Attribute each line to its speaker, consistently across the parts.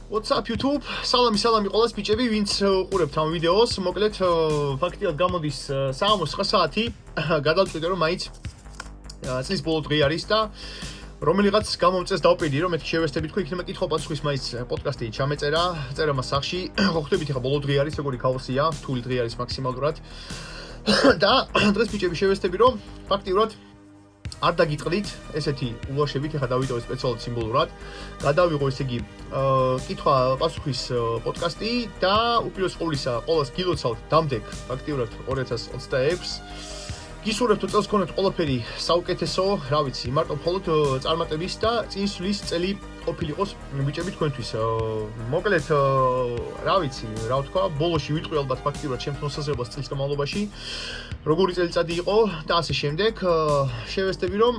Speaker 1: What's up YouTube? Salami ყველას ბიჭები, ვინც უყურებთ ამ ვიდეოს. მოკლედ, ფაქტიურად გამოდის საღამოს 9 საათი. გადავწყვიტე რომ მაინც წლის ბოლო დღე არის და რომელიღაც გამომწეს დავპირდი რომ მეთქი შევესწრებით თქვენ იქნება კითხვა-პასუხის მაინც პოდკასტი ჩამეწერა, წერა მას სახში. ხო ხვდებით ახლა ბოლო დღე არის, როგორი ქაოსია, რთული დღე არის მაქსიმალურად. და დღეს ბიჭები შევესწრები რომ ფაქტიურად არ დაგიტყდით ესეთი ულაშებით, ახლა დავიტოვე სპეციალურად სიმბოლურად. გადავიღო ესე იგი კითხვა-პასუხის პოდკასტი და უპირველეს ყოვლისა ყოველს გილოცავთ დამდეგ ფაქტიურად 2026. გისურვებთ რომ წელს გქონდეთ ყველაფერი საუკეთესო, რა ვიცი, მარტო მხოლოდ წარმატების და წინსვლის წელი ყოფილიყოს ბიჭები თქვენთვის. მოკლედ, რა ვიცი, რა ვთქვა, ბოლოში ვიტყვი ალბათ ფაქტიურად ჩემს მოსაზრებას წლის განმავლობაში, როგორი წელიწადი იყო და ასე შემდეგ. შევესწრები რომ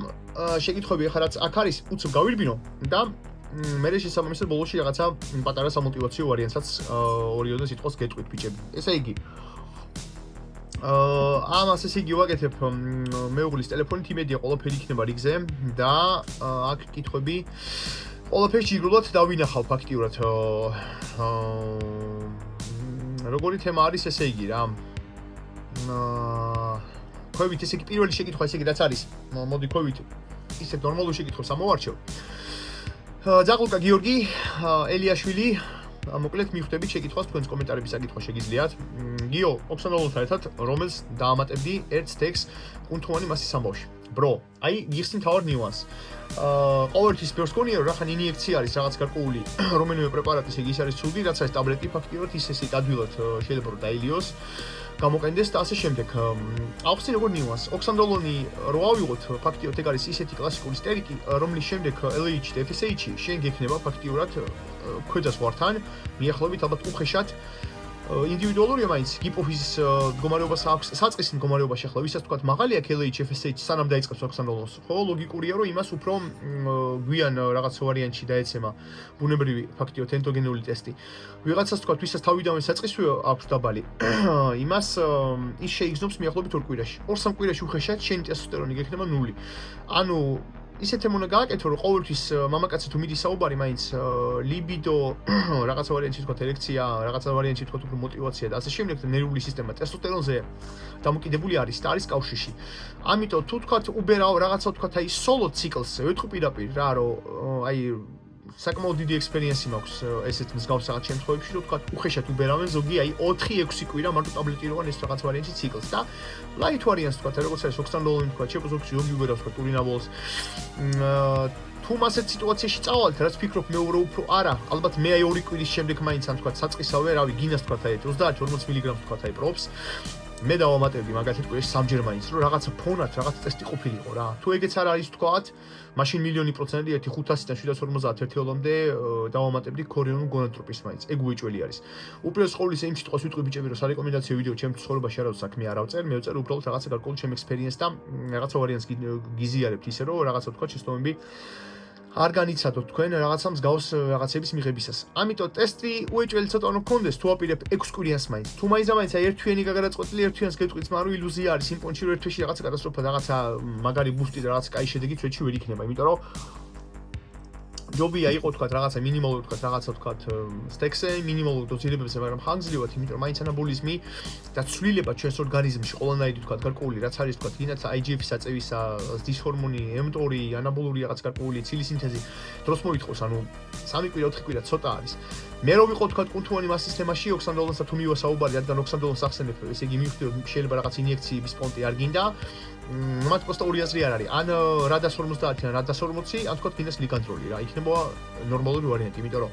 Speaker 1: შეკითხვები ახლა რაც აქ არის, უცებ გავირბინო და მე შესაბამისად ბოლოში რაღაცა პატარა სამოტივაციო ვარიანტსაც ორიოდე სიტყვას გეტყვით ბიჭები. ესე იგი ამას ესე იგი ვაკეთებ მეუღლის ტელეფონით, იმედია ყველაფერი იქნება რიგზე და აქ კითხვები ყველაფერს ჯგირულად დავინახავ ფაქტიურად. როგორი თემა არის ესე იგი რა. ხვევით ესე იგი პირველი შეკითხვა ესე იგი რაც არის. მოდი ხვევით ისე ნორმალური შეკითხვას ამოვარჩევ. ძაღლუკა გიორგი ელიაშვილი მოკლედ მიხვდებით შეკითხვას თქვენს კომენტარების საკითხვა შეგიძლიათ. გიო, ოქსანდროლთან ერთად რომელს დაამატებდი ერთ ტექსტს კუნთოვანი მასის ამბავში. ბრო, აი გიხსნით თავარ ნიუანსს. ყოველთვის ბევრს გონია რომ რახან ინიექცია არის რაღაც გარკვეული რომელიმე პრეპარატი, ესე იგი ის არის ცუდი, რაც არის ტაბლეტი ფაქტიურად ის ესე ადვილად შეიძლება რომ დაილიოს. გამოყენდეს და ასე შემდეგ. ახსნი როგორ ნიუანსს. ოქსანდროლონი რო ავიღოთ, ფაქტიურად ეგ არის ისეთი კლასიკური სტერიკი, რომლის შემდეგ LH და FSH შენ გექნება ფაქტიურად ქვეძას ვართან, მიახლოებით ალბათ უხეშად ინდივიდუალურია მაინც ჰიპოფიზის მდგომარეობას აქვს, საწყის მდგომარეობაში ახლა ვისაც თქვათ მაღალი აქვს LH FSH სანამ დაიწყებს ოქსანდროლონს. ხო, ლოგიკურია რომ იმას უფრო გვიან რაღაც ვარიანტში დაეცემა ბუნებრივი ფაქტიურად ენდოგენური ტესტი. ვიღაცას თქვათ ვისაც თავიდანვე საწყისვე აქვს დაბალი, იმას ის შეიგზნობს მიახლოებით 2 კვირაში. 2-3 კვირაში უხეშად შენი ტესტოსტერონი გექნება 0. ანუ ისეთ ემონა გააკეთო რომ ყოველთვის მამაკაცი თუ მიდის საუბარი მაინც ლიბიდო რაღაცა ვარიანტში თქვა ერექცია, რაღაცა ვარიანტში თქვა უფრო мотиваცია და ასე შემდეგ ნერვული სისტემა ტესტოსტერონზე დამოკიდებული არის და არის კავშირში. ამიტომ თუ თქვა უბერავ რაღაცა თქვა აი სოლო ციკლს ვეთქვი პირდაპირ რა რომ აი საკმაოდ დიდი ექსპერიენსი მაქვს ესეთ მსგავს რაღაც შემთხვევებში რომ თქვა უხეშად უბერავენ ზოგი აი 4-6 კვირა მარტო ტაბლეტი როან ეს რაღაც ვარიანტში ციკლს და ლაით ვარიანტს თქვა როგორც არის ოქსანდროლონი თქვა ჩემპოზოქსი ზოგი უბერავს თქვა ტურინაბოლს თუ მასეთ სიტუაციაში წავალთ რაც ფიქრობ მე უფრო არა ალბათ მე აი 2 კვირის შემდეგ მაინც ან თქვა საწყისავე რავი გინას თქვა აი 30-40 მგ-ს თქვა აი პროფს მე დავამატებდი მაგათი კვირაში 3-ჯერ მაინც რომ რაღაცა ფონად რაღაც ტესტი ყოფილიყო რა თუ ეგეც არ არის თქვათ მაშინ მილიონი პროცენტი 1.500-დან 750 ერთეულამდე დავამატებდი ქორიონულ გონადტროპის მაინც ეგ უეჭველი არის უპირველეს ყოვლისა იმ სიტყვას ვიტყვი ბიჭები რომ სარეკომენდაციო ვიდეო ჩემს ცხოვრებაში არავის საქმე არ ავწერ მე ვწერ უბრალოდ რაღაცა გარკვეული ჩემ ექსპერიენსს და რაღაცა ვარიანტს გიზიარებთ ისე რომ რაღაცა თქვა შეცდომები არ განიცადოთ თქვენ რაღაცა მსგავს რაღაცების მიღებისას. ამიტომ ტესტი უეჭველი ცოტა უნდა გქონდეს თუ აპირებ 6 კვირიანს მაინც. თუ მაინც აი ერთვიანი გაგარაცხყოფილი ერთვიანს გეტყვით, მაგრამ ილუზია არის იმ პონჩი რომ ერთ თვეში რაღაცა კატასტროფა რაღაცა მაგარი ბუსტი და რაღაცა კაი შედეგი თვეში ვერ იქნება, იმიტომ რომ ჯობია იყო თქვათ რაღაცა მინიმალური თქვათ რაღაცა თქვათ სტექსე მინიმალური დოზირებებზე, მაგრამ ხანგრძლივად, იმიტომ რომ მაინც ანაბოლიზმი და ცვლილება ჩვენს ორგანიზმში ყველანაირი თქვათ გარკვეული რაც არის თქვათ ინაც IGF-ის აწევისა, ზის ჰორმონი, mTOR, ანაბოლური რაღაც გარკვეული ცილის სინთეზი დროს მოითხოვს, ანუ 3 კვირა 4 კვირა ცოტა არის. მე რო ვიყო თქვათ კუნთოვანი მასის თემაში ოქსანდროლონსა თუ მივა საუბარი, რადგან ოქსანდროლონს ახსენებ, ესე იგი მივხვდი რომ შეიძლება რაღაც ინიექციების პონტი არ გინდა. მათ პოსტა ორი აზრი არ არის. ან რადას 50 ან რადას 40, ან თქვათ გინდას ლიგანდროლი რა. იქნება ნორმალური ვარიანტი, იმიტომ რომ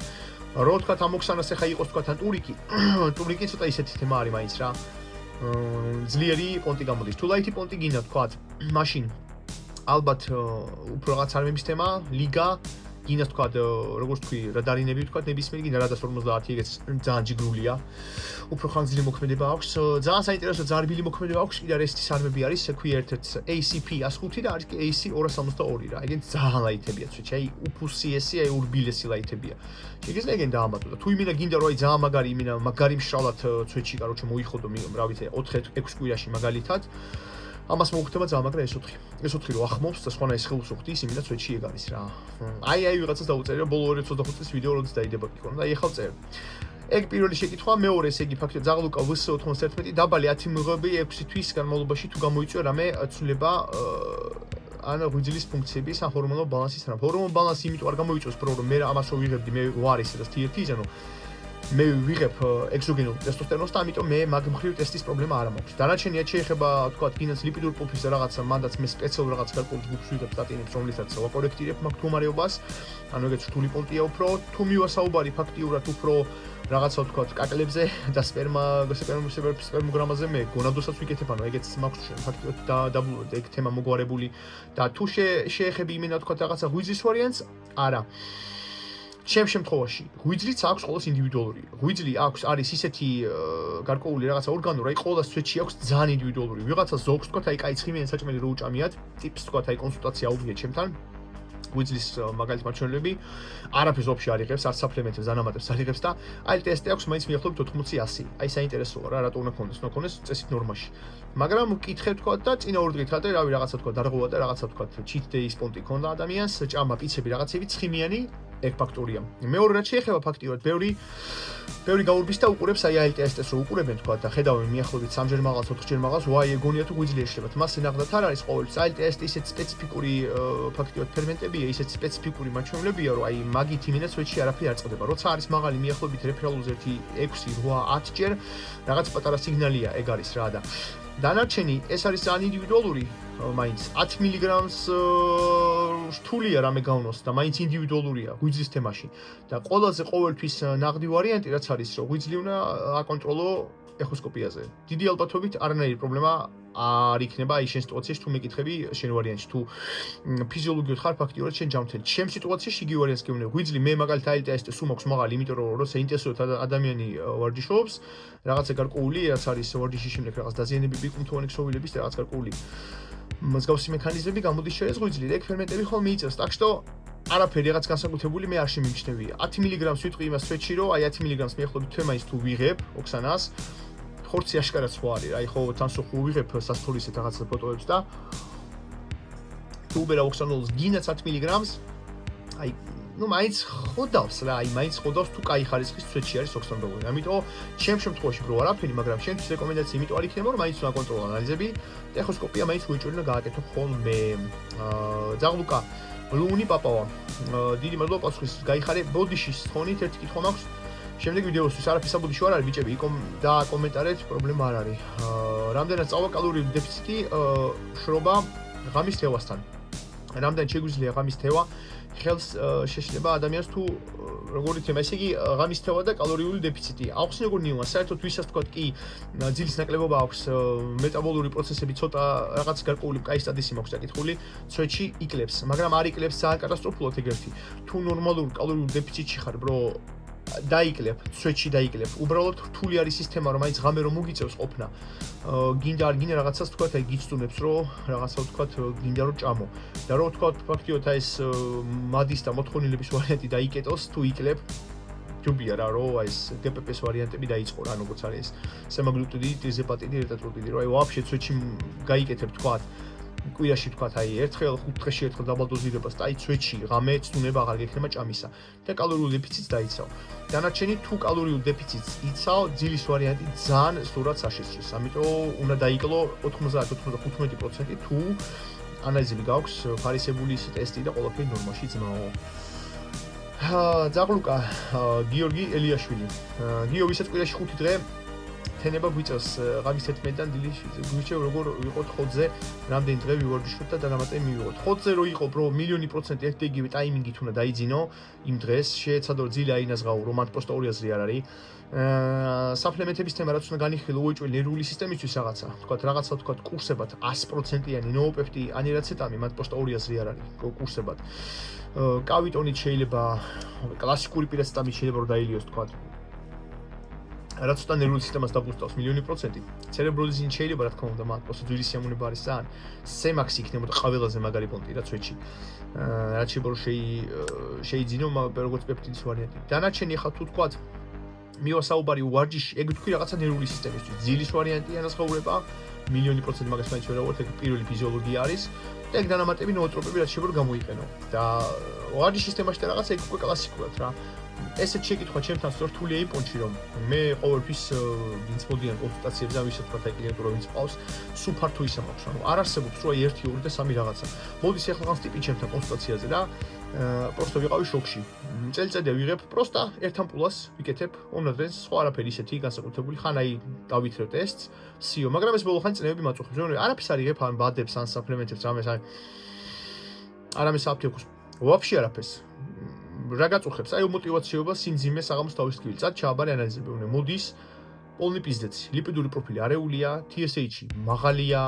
Speaker 1: რო თქვათ ამოქსანას ახლა იყოს თქვათ ან ტურიკი ცოტა ისეთი თემა არის მაინც რა. ძლიერი პონტი გამოდის. თუ ლაითი პონტი გინდა თქვათ, მაშინ ალბათ უფრო რაღაც არმების თემა, ლიგა გინდას თქვათ როგორც თქვი რადარინები თქვათ ნებისმიერი გინდა რადას 50 ეგეც ძალიან ჯგრულია. უფრო ხანგრძლივი მოქმედება აქვს. ძალიან საინტერესო ძარბილი მოქმედება აქვს. კიდე რესტის არმები არის, ექვი ერთ-ერთ ACP 105 და არის AC 272 რა. ეგენ ძალიან ლაითებია ცუჩი. აი უფუსიესი, აი ურბილესი ლაითებია. შეგიძლია ეგენ დაამატო და თუ იმინა გინდა რომ აი ძალიან მაგარი მშრალად ცუჩი, კაროჩე მოიხოდო, რა ვიცი, 4-6 კვირაში მაგალითად. ამას მოუხდება ძალ, მაგრამ ეს 4. ეს 4 რო ახმობს და სხვანა ეს ხელს უხდი, იმენა სვეტში ეგ არის რა. აი ვიღაცას დაუწერე, ბოლო 2025 წლის ვიდეო როდის დაიდება კი ქონა და აი ახლა წერ. ეგ პირველი შეკითხვა, მეორე ესე იგი ფაქტია ზაღლუკა VS91 დაბალი 10 მიღები 6 თვის განმავლობაში თუ გამოიწვია რამე ცვლილება ან ღვიძლის ფუნქციების ან ჰორმონულ ბალანსის რამ. ჰორმონულ ბალანსი იმიტომ არ გამოიწვევს პრო რომ მე ამას რო ვიღებდი, მე ვარ ისე და T1, ანუ მე ვიღებ ეგზოგენურ ტესტოსტერონს და ამიტომ მე მაგ მხრივ ტესტის პრობლემა არ მაქვს. დანარჩენია შეიძლება თქვა კიდაც ლიპიდურ პროფილს და რაღაცა მანდაც მე სპეციალურ რაღაც გარკვეულ ჯგუფს ვიღებ სტატინებს, რომლითაც ვაკორექტირებ მაგ მდგომარეობას. ანუ ეგეც რთული პონტია უფრო, თუ მივასაუბარი ფაქტიურად უფრო რაღაცა თქვა კაკლებზე და სპერმოგრამაზე მე გონადოსაც ვიკეთებ, ანუ ეგეც მაქვს ფაქტიურად დაბლურად ეგ თემა მოგვარებული და თუ შეეხები იმენა თქვა რაღაცა ღვიძლის ვარიანტს, არა. ჩემ შემთხვევაში ღვიძლიც აქვს ყოველს ინდივიდუალური. ღვიძლი არის ისეთი გარკვეული რაღაცა ორგანო, რა ყოველს სვეტში აქვს ძალიან ინდივიდუალური. ვიღაცა ზოგს თქვა აი კაი ცხიმიანი საჭმელი რო უჭამიათ, ტიპს თქვა აი კონსულტაცია აუგიათ ჩემთან. ღვიძლის მაგალითად მაჩვენებლები არაფერს ვაფშე არ იღებს, არც საფლემენტებს, ანამატებს არ იღებს და აი ტესტი აქვს მაინც მიახლოებით 80-100. აი საინტერესოა რა, რატო უნდა ქონდეს წესით ნორმაში. მაგრამ მკითხე თქვა და წინა ორ დღით ადრე რავი რაღაცა თქვა დარღვევა და რაღაცა თქვა cheat day სპონტი ქონდა ადამიანს, ჭამა პიცები რაღაცები ცხიმიანი ეგ ფაქტორია. მეორე რაც შეეხება ფაქტიურად, ბევრი გაურბის და უყურებს აი ALT-ს რო უყურებენ თქვა და ხედავენ მიახლოებით 3-ჯერ მაღალს, 4-ჯერ მაღალს, ვაი ეგონია თუ ღვიძლი ეშლებათ. მას ნახდათ არ არის ყოველთვის ALT-ს ისეთ სპეციფიკური ფაქტიურად ფერმენტებია, ისეთ სპეციფიკური მაჩვენებლებია, რომ აი მაგით იმენა სვეტში არაფერი არ წყდება. როცა არის მაღალი მიახლოებით რეფერალუზე 1 6 8 10-ჯერ რაღაც პატარა სიგნალია ეგ არის რა და დანარჩენი ეს არის ძალიან ინდივიდუალური მაინც 10 მგ-ს რთულია რამე გავნოს და მაინც ინდივიდუალურია ღვიძლის თემაში და ყველაზე ყოველთვის ნაღდი ვარიანტი რაც არის რომ ღვიძლი უნდა აკონტროლო ეხოსკოპიაზე. დიდი ალბათობით არანაირი პრობლემა არ იქნება აი შენ სიტუაციაში თუ მეკითხები შენ ვარიანტში თუ ფიზიოლოგიურად ხარ ფაქტიურად შენ ჯამთელი. ჩემ სიტუაციაში იგივე ვარიანტს გეუბნები. ღვიძლი მე მაგალითად ALT-ს სულ მაქვს მაღალი, იმიტომ რომ როცა ინტენსიურად ადამიანი ვარჯიშობს, რაღაცა გარკვეული რაც არის ვარჯიშის შემდეგ რაღაც დაზიანებები, კუნთოვანი ქსოვილების და რაღაც გარკვეული მსგავსი მექანიზმები გამოდის შენს ღვიძლი და ეგ ფერმენტები ხოლმე იწევს. так что არაფერი რაღაც განსაკუთრებული მე არ შემიმჩნევია. 10 მგ-ს ვიტყვი იმას სვეტში, რომ აი 10 მგ-ს მიახლოებით თემაის თუ ვიღებ ოქსანას ხორცი აშკარად სხვა არის. აი ხო თანსოხო ვიღებ სასწორისეთ რაღაცა ფოტოებს და თუ უბერა ოქსანოლს გინდა 10 მგ-ს აი ну მაინც ხოდავს რა, აი მაინც ხოდავს თუ კაი ხარისხის სვეტში არის ოქსანოლი. ამიტომ ჩემ შემთხვევაში რო არაფერი, მაგრამ შენთვის რეკომენდაცია იმიტომ არ იქნება, რომ მაინც უნდა აკონტროლო ანალიზები და ეხოსკოპია მაინც უეჭველი და გააკეთო ხოლმე. ზაღლუკა ლუნი პაპავა. დიდი მადლობა პასუხის გაიხარე. ბოდიშის თხოვნით ერთი კითხვა მაქვს. შემდეგ ვიდეოსთვის არაფერი საბოდიში არ არის ბიჭები, და კომენტარეთ, პრობლემა არ არის. რამდენად სწავლა კალორიული დეფიციტი შრობა ღამის თევასთან. რამდენად შეგვიძლია ღამის თევა ხელს შეშლება ადამიანს თუ როგორი თემა, ესე იგი ღამის თევა და კალორიული დეფიციტი. აუხსნი როგორ ნიუანსი, საერთოდ ვისაც თქვა კი ძილის ნაკლებობა აქვს, მეტაბოლური პროცესები ცოტა რაღაც გარკვეული კაი სტადისი მაქვს დაკითხული, სვეტში იკლებს, მაგრამ არ იკლებს ძალიან კატასტროფულად ეგ ერთი. თუ ნორმალურ კალორიულ დეფიციტში ხარ, ბრო დაიკლებ, სვეტში დაიკლებ. უბრალოდ რთული არის სისტემა, რომ მაინც ღამე რომ მოგიწევს ყოფნა. გინდა არ გინდა რაღაცას თქვა, აი გიცდუნებს, რომ რაღაცა თქვა, გინდა რომ ჭამო. და რომ თქვა ფაქტიოდ აი ეს მადის და მოთხოვნილების ვარიანტი დაიკეტოს, თუ იკლებ. ჯობია რა, რომ აი ეს DPP-s ვარიანტები დაიწყო რა, როგორც არის ეს სემაგლუტიდი, დიზეპატიდი, ერიტროტრიტიდი, რომ აი ვაფშე სვეტში გაიკეთებ თქვა. კვირაში თქვა აი ერთხელ 5 დღეში ერთხელ დაბალდოზირებას და აი სვეტში ღამე ცდუნება აღარ გექნება ჭამისა და კალორიულ დეფიციტს დაიცავ. დანარჩენი თუ კალორიულ დეფიციტს იცავ, ძილის ვარიანტი ძალიან სწორად საშიშროს. ამიტომ უნდა დაიკლო 90-95% თუ ანალიზები გაქვს, ფარისებული ტესტი და ყველაფერი ნორმაში ძმაო. ზაღლუკა გიორგი ელიაშვილი. გიო ვისაც კვირაში 5 დღე თენება გვიწევს ღამის 11-დან დილის გვიჩევ როგორ ვიყოთ ხოთზე, რამდენი დღე ვივარჯიშოთ და დანამატები მივიღოთ. ხოთზე რო იყო, ბრო, 1,000,000% ერთ-იგივე ტაიმინგით უნდა დაიძინო იმ დღეს, შეეცადო ძილი აინაზღაო, რომ მათ პოსტა 2 აზრი არ არის. საფლემენტების თემა რაც უნდა განიხილო უეჭველი ნერვული სისტემისთვის რაღაცა. თქვათ რაღაცა თქვათ კურსებად 100%-იანი ნოოპეპტი ანირაცეტამი, მათ პოსტა 2 აზრი არ არის კურსებად. კავიტონით შეიძლება კლასიკური პირაცეტამით შეიძლება რომ დაილიოს თქვათ. რაც უთან ნერვული სისტემას დაბუსტავს 1,000,000%. ცერებროლიზინი შეიძლება რა თქმა უნდა, მაგრამ პოსტ ძვირის სიამოვნება არის ძალიან. სემაქსი იქნებოდა ყველაზე მაგარი პონტი რა სვეტში. რაც შეიძლება რომ შეიძინო, მაგრამ როგორც პეპტიდის ვარიანტი. დანარჩენი ახლა თუ თქვათ მივასაუბარი ვარჯიში, ეგ თქვი რაღაცა ნერვული სისტემისთვის. ძილის ვარიანტი ანაზღაურება მილიონი პროცენტი მაგას მაინც ვერ ავუართ, ეგ პირველი ფიზიოლოგია არის და ეგ დანამატები ნოოტროპები რაც შეიძლება გამოიყენო და ვარჯიშის სისტემაში და რაღაც ეგ უკვე კლასიკურად რა ესეთ შეკითხვა ჩემთან სწორთულია იმ პონჩი რომ მე ყოველთვის ვინც მოდიან კონსულტაციებზე ამის თქვა და კლიენტურა ვინც ყავს სულ ფართო ისე მაქვს ანუ არ არსებობს რომ 1 2 და 3 რაღაცა მოდის ახლა რაღაც ტიპი ჩემთან კონსულტაციაზე და просто ვიყავი შოქში წელიწადია ვიღებ просто ერთთან პულას ვიკეთებ ონლაინს სხვა არაფერი ისეთი განსაკუთრებული ხან აი დავითრევ ტესტს სიო მაგრამ ეს ბოლო ხანი წნევები მაწუხებს რომ არაფერს არ იღებ ან ბადებს ან საპლემენტებს რამეს აი არამე საფთიოქოს ვაფშე არაფერს რა გაწუხებს აი მოტივაციობა სიმძიმე საღამოს თავის თქმით წად ჩააბარე ანალიზები უნდა მოდის პოლნი პიზდეცი ლიპიდური პროფილი არეულია TSH-ი მაღალია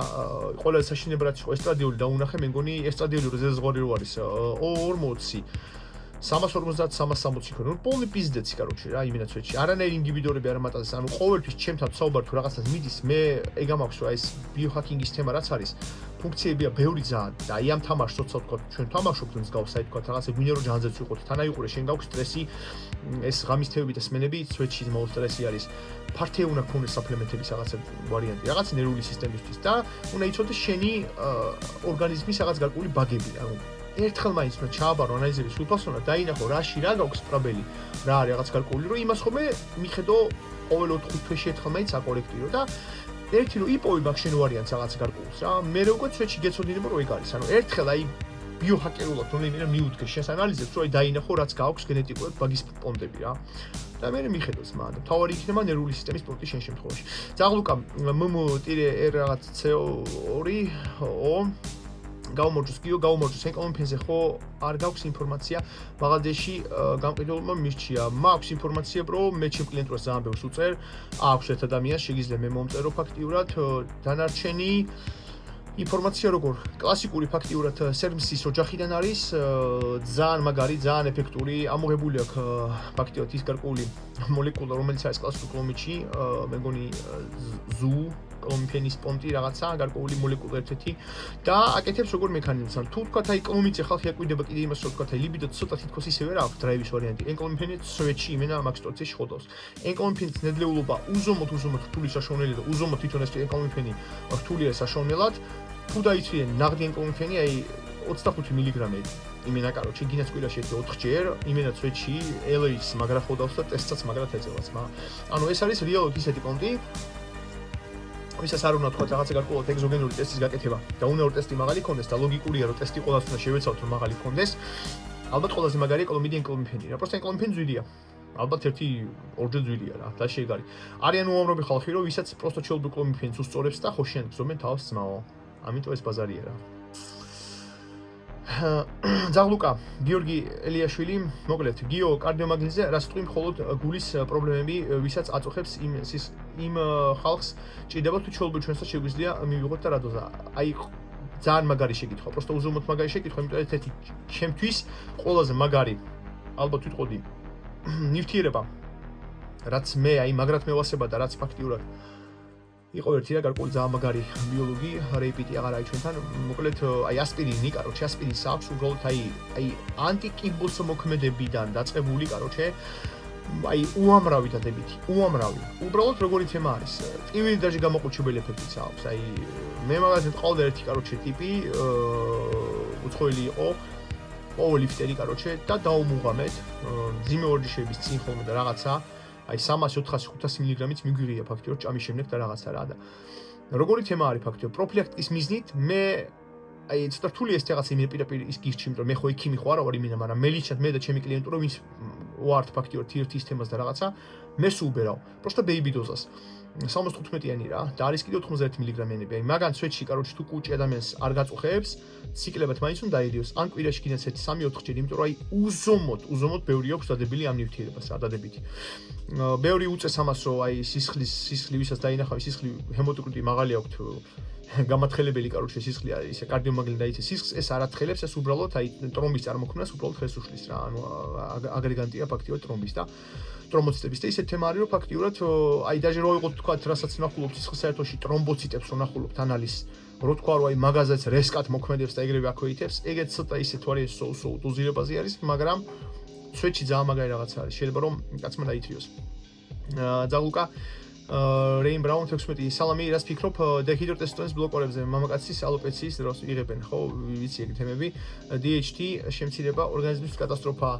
Speaker 1: ყველა საშინელება რაც იყო ესტრადიული დაუნახე მე მგონი ესტრადიული ზეზღორი რო არის 40 350 360 იქნება. ნუ პოლნი პიზდეცი, короче, რა, იმენა ცვეთში. არანაირი ინდივიდუალები არ ამატანს, ანუ ყოველთვის ჩემთან ვსაუბარ თუ რაღაცას მიდის, მე ეგ ამაქვს, რომ აი ეს ბიოჰაკინგის თემა რაც არის, ფუნქციებია ბევრი ძალიან და აი ამ თამაშს როცა ვთქვა, ჩვენ თამაშობთ მსგავს, აი თქვა რაღაცა გვინდა რომ ჯანზეც ვიყოთ, თანაიყურე შენ გაქვს სტრესი, ეს ღამის თევები და სმენები, ცვეთში მოულ სტრესი არის. ფართე უნდა გქონდეს საპლემენტების რაღაცა ვარიანტი, რაღაც ნერვული სისტემისთვის და უნდა იცოდეს შენი ორგანიზმის რაღაც გარკვეული ბაგები, ანუ ერთხელ მაინც უნდა ჩააბარო ანალიზების სულფასონა დაინახო რაში რა გაქვს პრობლემი რა არის რაღაც გარკვეული რომ იმას ხომ მიხედო ყოველ 4 თვეში ერთხელ მაინც აკორექტირო და ერთი რომ იპოვი მაგ შენ ვარიანტს რაღაც გარკვეულს რა მე როგორ ცვეთში გეცოდინება რომ ეგ არის ანუ ერთხელ აი ბიოჰაკერულად თუნდაც მიუდგე შენს ანალიზებს რომ აი დაინახო რაც გაქვს გენეტიკურად ბაგის პონდები რა და მე მიხედოს მაგრამ და თავარი იქნება ნერვული სისტემის პონტი შენ შემთხვევაში ზაღლუკა მმ-R რაღაც CO2 გაუმორჩოს გიო გაუმორჩოს ეკონოფენზე ხო არ გაქვს ინფორმაცია მაღალდეში გამყიდველობა მირჩია მაქვს ინფორმაცია რომ მე ჩემ კლიენტურას ძალიან ბევრს უწერ აქვს ერთ ადამიანს შეგიძლია მე მომწერო ფაქტიურად დანარჩენი ინფორმაცია როგორ კლასიკური ფაქტიურად სერვისის ოჯახიდან არის ძალიან მაგარი ძალიან ეფექტური ამოღებული აქვს ფაქტიურად ის გარკვეული მოლეკულა რომელიც არის კლასიკურ კლომიდში მე მგონი ზუ კლომიფენის პონტი რაღაცა გარკვეული მოლეკულა ერთ-ერთი და აკეთებს როგორ მექანიზმს ან თუ თქვა აი კლომიდზე ხალხი აკვირდება კიდე იმას რომ თქვა აი ლიბიდო ცოტა თითქოს ისევე რა აქვს დრაივის ვარიანტი ენკლომიფენი სვეჩი იმენა მაგ სიტუაციაში ხოდავს ენკლომიფენის ნედლეულობა უზომოდ რთული საშუალებელი და უზომოდ თვითონ ეს ენკლომიფენი რთულია საშუალებლად თუ დაიცვიენ ნაღდი ენკლომიფენი აი 25 მილიგრამი იმენა კაროჩი გინაც კვირაში 4ჯერ იმენა სვეჩი LH-ს მაგრა ხოდავს და ტესტსაც მაგრად ეწევას ანუ ეს არის რეალურად ისეთი პონტი ვისაც არ უნდა თქვა რაღაცა გარკვეულად ეგზოგენური ტესტის გაკეთება და უნდა რომ ტესტი მაღალი ქონდეს და ლოგიკურია რომ ტესტი ყოველას უნდა შევეცავთ რომ მაღალი ქონდეს ალბათ ყველაზე მაგარია კლომიდი ენკლომიფენი რა პროსტა ენკლომიფენი ძვირია ალბათ ერთი ორჯერ ძვირია რა და შეეგარი არიან უამრავი ხალხი რომ ვისაც პროსტა ჩეულბი კლომიფენს უსწორებს და ხოშიან გზობენ თავს ძმაო ამიტომ ეს ბაზარია რა ზაღლუკა გიორგი ელიაშვილი მოკლედ გიო კარდიომაგნიტზე რას თქვი მხოლოდ გულის პრობლემები ვისაც აწუხებს იმ ხალხს ჭირდება თუ ჩეულბი ჩვენსაც შეგვიძლია მივიღოთ და რა დოზა აი ძალიან მაგარი შეკითხვა პროსტა უზომოდ მაგარი შეკითხვა იმიტომ ერთ-ერთი ჩემთვის ყველაზე მაგარი ალბათ ვიტყოდი ნივთიერება რაც მე აი მაგრად მევასება და რაც ფაქტიურად იყო ერთი რა გარკვეული ძალიან მაგარი ბიოლოგი რეიპიტი აღარ არის ჩვენთან მოკლედ აი ასპირინი კაროჩე ასპირინს აქვს უბრალოდ აი ანტიკიბოს მოქმედებიდან დაწყებული კაროჩე აი უამრავი დადებითი უამრავი უბრალოდ როგორი თემა არის ტივილი დაჟე გამოყუჩებელი ეფექტიც აქვს აი მე მაგაზე ყავდა ერთი კაროჩე ტიპი უცხოელი იყო პაულიფტერი კაროჩე და დაუმუღამეთ ძიმე ვარჯიშების წინ ხოლმე და რაღაცა აი 300-400-500 მილიგრამით მიგვიღია ფაქტიურად ჭამის შემდეგ და რაღაცა რა და როგორი თემა არის ფაქტიურად პროფილაქტიკის მიზნით მე აი ცოტა რთული ეს რაღაცა იმენ პირდაპირ ის გირჩი იმიტომ მე ხო ექიმი ხო არა ვარ იმენა მაგრამ მე ლიჩად მე და ჩემი კლიენტურა ვინც ვართ ფაქტიურად TRT-ის თემას და რაღაცა მე სულ ვბერავ პროსტა ბეიბი დოზას 75-იანი რა და არის კიდე 91 მილიგრამიანები აი მაგან სვეჩი კაროჩი თუ კუჭი ადამიანს არ გაწუხებს ციკლებად მაინც უნდა დაიდიოს ან კვირაში კიდე ესეთი 3-4 ჯერ იმიტომ რომ აი უზომოდ ბევრი აქვს დადებილი ამ ნივთიერებას რა დადებითი ბევრი უწეს ამას რომ აი სისხლი ვისაც დაინახავი სისხლი ჰემატოკრიტი მაღალი აქვს გამათხელებელი კაროჩი სისხლი არის ისე კარდიომაგნიტი დაიცე სისხლს ეს არ ათხელებს ეს უბრალოდ აი ტრომბის წარმოქმნას უბრალოდ ხელს უშლის რა ანუ აგრეგანტია ფაქტიურად ტრომბის და ტრომბოციტების და ისეთ თემა არის რომ ფაქტიურად აი დაჟე რო იყო თქვა რასაც ნახულობთ სისხლის საერთოში ტრომბოციტებს რო ნახულობთ ანალიზს რო თქვა რომ აი მაგაზეც რესკატ მოქმედებს და ეგრევე აქვეითებს ეგეც ცოტა ისეთ ვარი სოუ დოზირებაზე არის მაგრამ სვეჩი ძალიან მაგარი რაღაცა არის შეიძლება რომ კაცმა დაითრიოს ზაღლუკა რეინ ბრაუნ 16 სალამი რას ფიქრობ დეჰიდროტესტონის ბლოკორებზე მამაკაცის ალოპეციის დროს იღებენ ხო ვიცი ეგ თემები DHT შემცირება ორგანიზმის კატასტროფა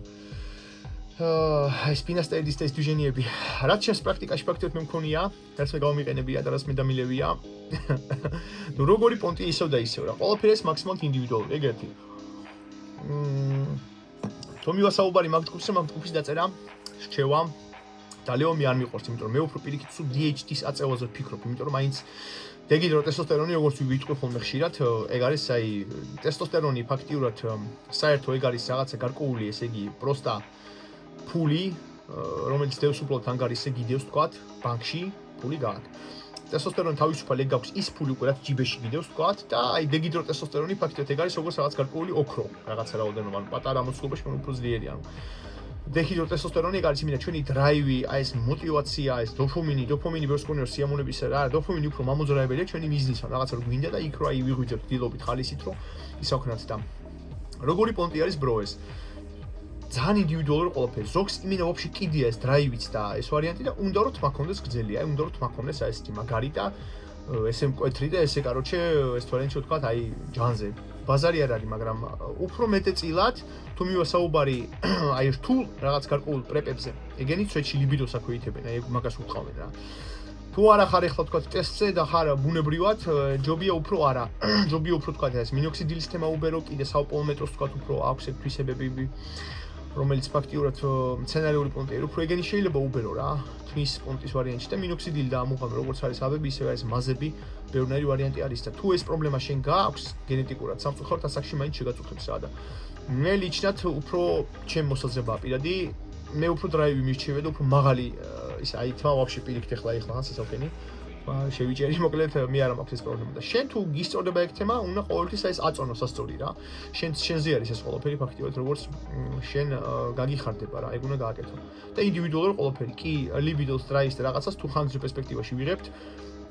Speaker 1: სპინასტერის დისდიჟენიები რაც შეს პრაქტიკაში ფაქტობრივად მე მქონია რაც მე გავმიყენებია და რაც მე დამილევია ნუ როგორი პონტი ისევ და ისევ რა ყველაფერი ეს მაქსიმალურად ინდივიდუალური ეგეთი თომივა საუბარი მაგ ჯგუფის დაწერა რჩევა დალეომი არ მიყვარს, იმიტომ რომ მე უფრო პირიქით სულ DHT-ს აწევაზე ვფიქრობ, იმიტომ რომ მაინც დეჰიდროტესტოსტერონი როგორც ვიტყვი ხოლმე ხშირად, ეგ არის აი ტესტოსტერონი ფაქტიურად საერთო ეგ არის რაღაცა გარკვეული, ესე იგი, პროსტა ფული, რომელიც დევს უბრალოდ ანგარიშზე გიდევს თქვათ, ბანკში ფული გააქვს. ტესტოსტერონი თავისუფალ ეგ გაქვს ის ფული უკვე რაც ჯიბეში გიდევს თქვათ და აი დეჰიდროტესტოსტერონი ფაქტიურად ეგ არის როგორც რაღაც გარკვეული ოქრო, რაღაცა რაოდენობა, ანუ პატარა მოცულობაში მან უფრო ძლიერი, ანუ დეჰიდროტესტოსტერონი არის იმენა ჩვენი დრაივი, აი ეს мотиваცია, ეს დოფამინი ბევრს კონიორ სიამოვნებისა რა, დოფამინი უფრო მამოძრავებელია ჩვენი მიზნისა, რაღაცა რო გვინდა და იქ რო აი ვიღვიძებთ დილობით ხალისით რო ისაუქნათ და როგორი პონტი არის bro ეს ძალიან ინდივიდუალური ყველაფერი. ზოგს იმენა ვაფშე კიდია ეს დრაივიც და ეს ვარიანტი და უნდა რომ თმა კონდეს გძელი, აი უნდა რომ თმა კონდეს აი ესეთი მაგარი და ესე მკვეთრი და ესე კაროჩე ეს ვარიანტი ვთქვათ აი ჯანზე. ბაზარი არ არის, მაგრამ უფრო მეტეწილად თუ მივასაუბარი აი რთულ რაღაც გარკვეულ პრეპებზე. ეგენი ცვეთში ლიბიდოს აქვეითებენ, აი მაგას უყავენ რა. თუ არა ხარ ეხლა თქვა ტესტზე და ხარ ბუნებრივად, ჯობია უფრო არა. ჯობია უფრო თქვა ეს მინოქსიდილის თემა უბერო, კიდე საუპოლმეტროს თქვა უფრო აქვს ეგ თვისებები, რომელიც ფაქტიურად სცენარიული პონტია, უფრო ეგენი შეიძლება უბერო რა. თმის პონტის ვარიანტში და მინოქსიდილი და ამუღამი როგორც არის აბები, ისე არის მაზები, ბევრნაირი ვარიანტი არის და თუ ეს პრობლემა შენ გააქვს გენეტიკურად სამწუხაროდ ასაკში მაინც შეგაწუხებსა და მე ლიჩნად უფრო ჩემ მოსაზრებაა პირადი, მე უფრო დრაივი მირჩევია და უფრო მაღალი ის აი თმა ვაფშე პირიქით ეხლა ასაკენი შევიჭერი მოკლედ მე არ მაქვს ეს პრობლემა და შენ თუ გისწორდება ეგ თემა უნდა ყოველთვის აი ეს აწონოს ასწორი რა შენზე არის ეს ყველაფერი ფაქტიურად როგორც შენ გაგიხარდება რა ეგ უნდა გააკეთო და ინდივიდუალური ყველაფერი კი ლიბიდოს დრაის და რაღაცას თუ ხანგრძლივ პერსპექტივაში ვიღებთ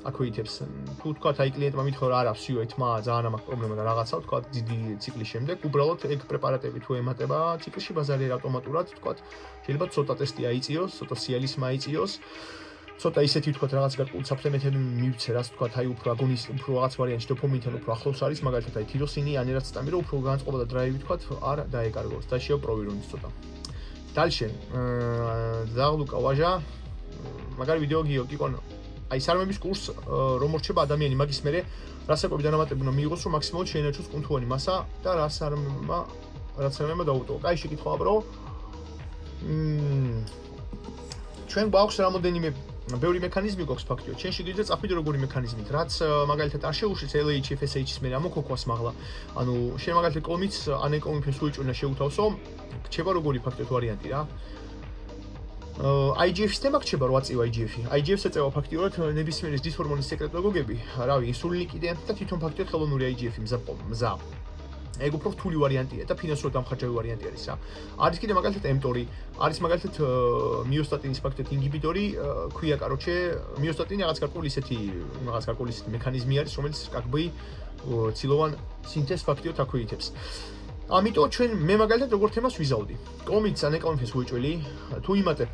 Speaker 1: აქვეითებს თუ თქვა აი კლიენტმა მითხრა რა ვსიო ეთმა ძალიან ამაქვს პრობლემა და რაღაცა თქვა დიდი ციკლის შემდეგ უბრალოდ ეგ პრეპარატები თუ ემატება ციკლში ბაზარი ავტომატურად თქვა შეიძლება ცოტა ტესტი აიწიოს ცოტა სიალისმა აიწიოს ცოტა ისეთი ვთქვათ რაღაც გარკვეული საფრთხემეთები მივცე რაც ვთქვათ აი უფრო აგონის უფრო რაღაც ვარიანტში დოფამინთან უფრო ახლოს არის მაგალითად აი თიროსინი ანერაცეტამი რო უფრო განწყობა და დრაივი ვთქვათ არ დაეკარგოს და შეოპროვირუნს ცოტა დალშე ზაღლუკა ვაჟა მაგარი ვიდეო გიოკიკონ აი სარმების კურს რომ მორჩება ადამიანი მაგის მერე რასაკვები დანამატები უნდა მიიღოს რომ მაქსიმალურად შეენარჩუნოს კუნთოვანი მასა და რაც არმა დაუტოვო კაი შეკითხვა bro ჩვენ გვაქვს რამოდენიმე ბევრი მექანიზმი გვაქვს ფაქტიურად. შენ შეგიძლია წახვიდე როგორი მექანიზმით, რაც მაგალითად არ შეუშლის LH FSH-ის მე ამოქოქვას მაღლა. ანუ შენ მაგალითად კომიც ანეკომიფენს უეჭვნა შეუთავსო, რჩება როგორი ფაქტიურად ვარიანტი რა. IGF-ის თემა რჩება 8 წივა IGF-ი. IGF-ს ეწევა ფაქტიურად ნებისმიერი დისჰორმონის სეკრეტოგოგები, რავი, ინსულინი კიდე და თვითონ ფაქტიურად ხელოვნური IGF-ი მზა. ეგ უფრო რთული ვარიანტია და ფინანსურად დამხარჯავი ვარიანტი არის რა. არის კიდე მაგალითად mTOR-ი, არის მაგალითად მიოსტატინის ფაქტიურად ინჰიბიტორი, ქვია კაროჩე, მიოსტატინი რაღაც გარკვეული ისეთი მექანიზმი არის, რომელიც კაკბი ცილოვან სინთეზს ფაქტიურად აქვეითებს. ამიტომ ჩვენ მე მაგალითად როგორ თემას ვიზავდი. კომიც ანეკომიფენს უეჭველი, თუ იმატებ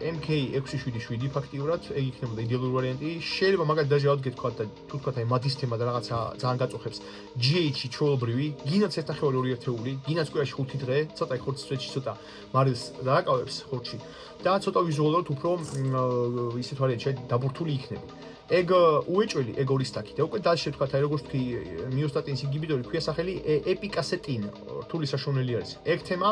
Speaker 1: MK677 ფაქტიურად, ეგ იქნებოდა იდეალური ვარიანტი. შეიძლება მაგალითად დაჟე ავდგეთ თქვა და თუ თქვა აი მათის თემა და რაღაცა ძალიან გაწუხებს. GH-ი ჩვეულებრივი, გინაც ერთნახევარი ორი ერთეული, გინაც კვირაში 5 დღე, ცოტა ხორცის წვეთში ცოტა მარილს დააკავებს ხორცში და ცოტა ვიზუალურად უფრო ისეთ ვარიანტში დაბურთული იქნები. ეგ უეჭველი ეგ ორი სტაკი და უკვე დალშე თქვა აი როგორც თქვი მიოსტატინის ინჰიბიტორი ქვია სახელი ეპიკასეტინ რთული საშუალებელი არის ეგ თემა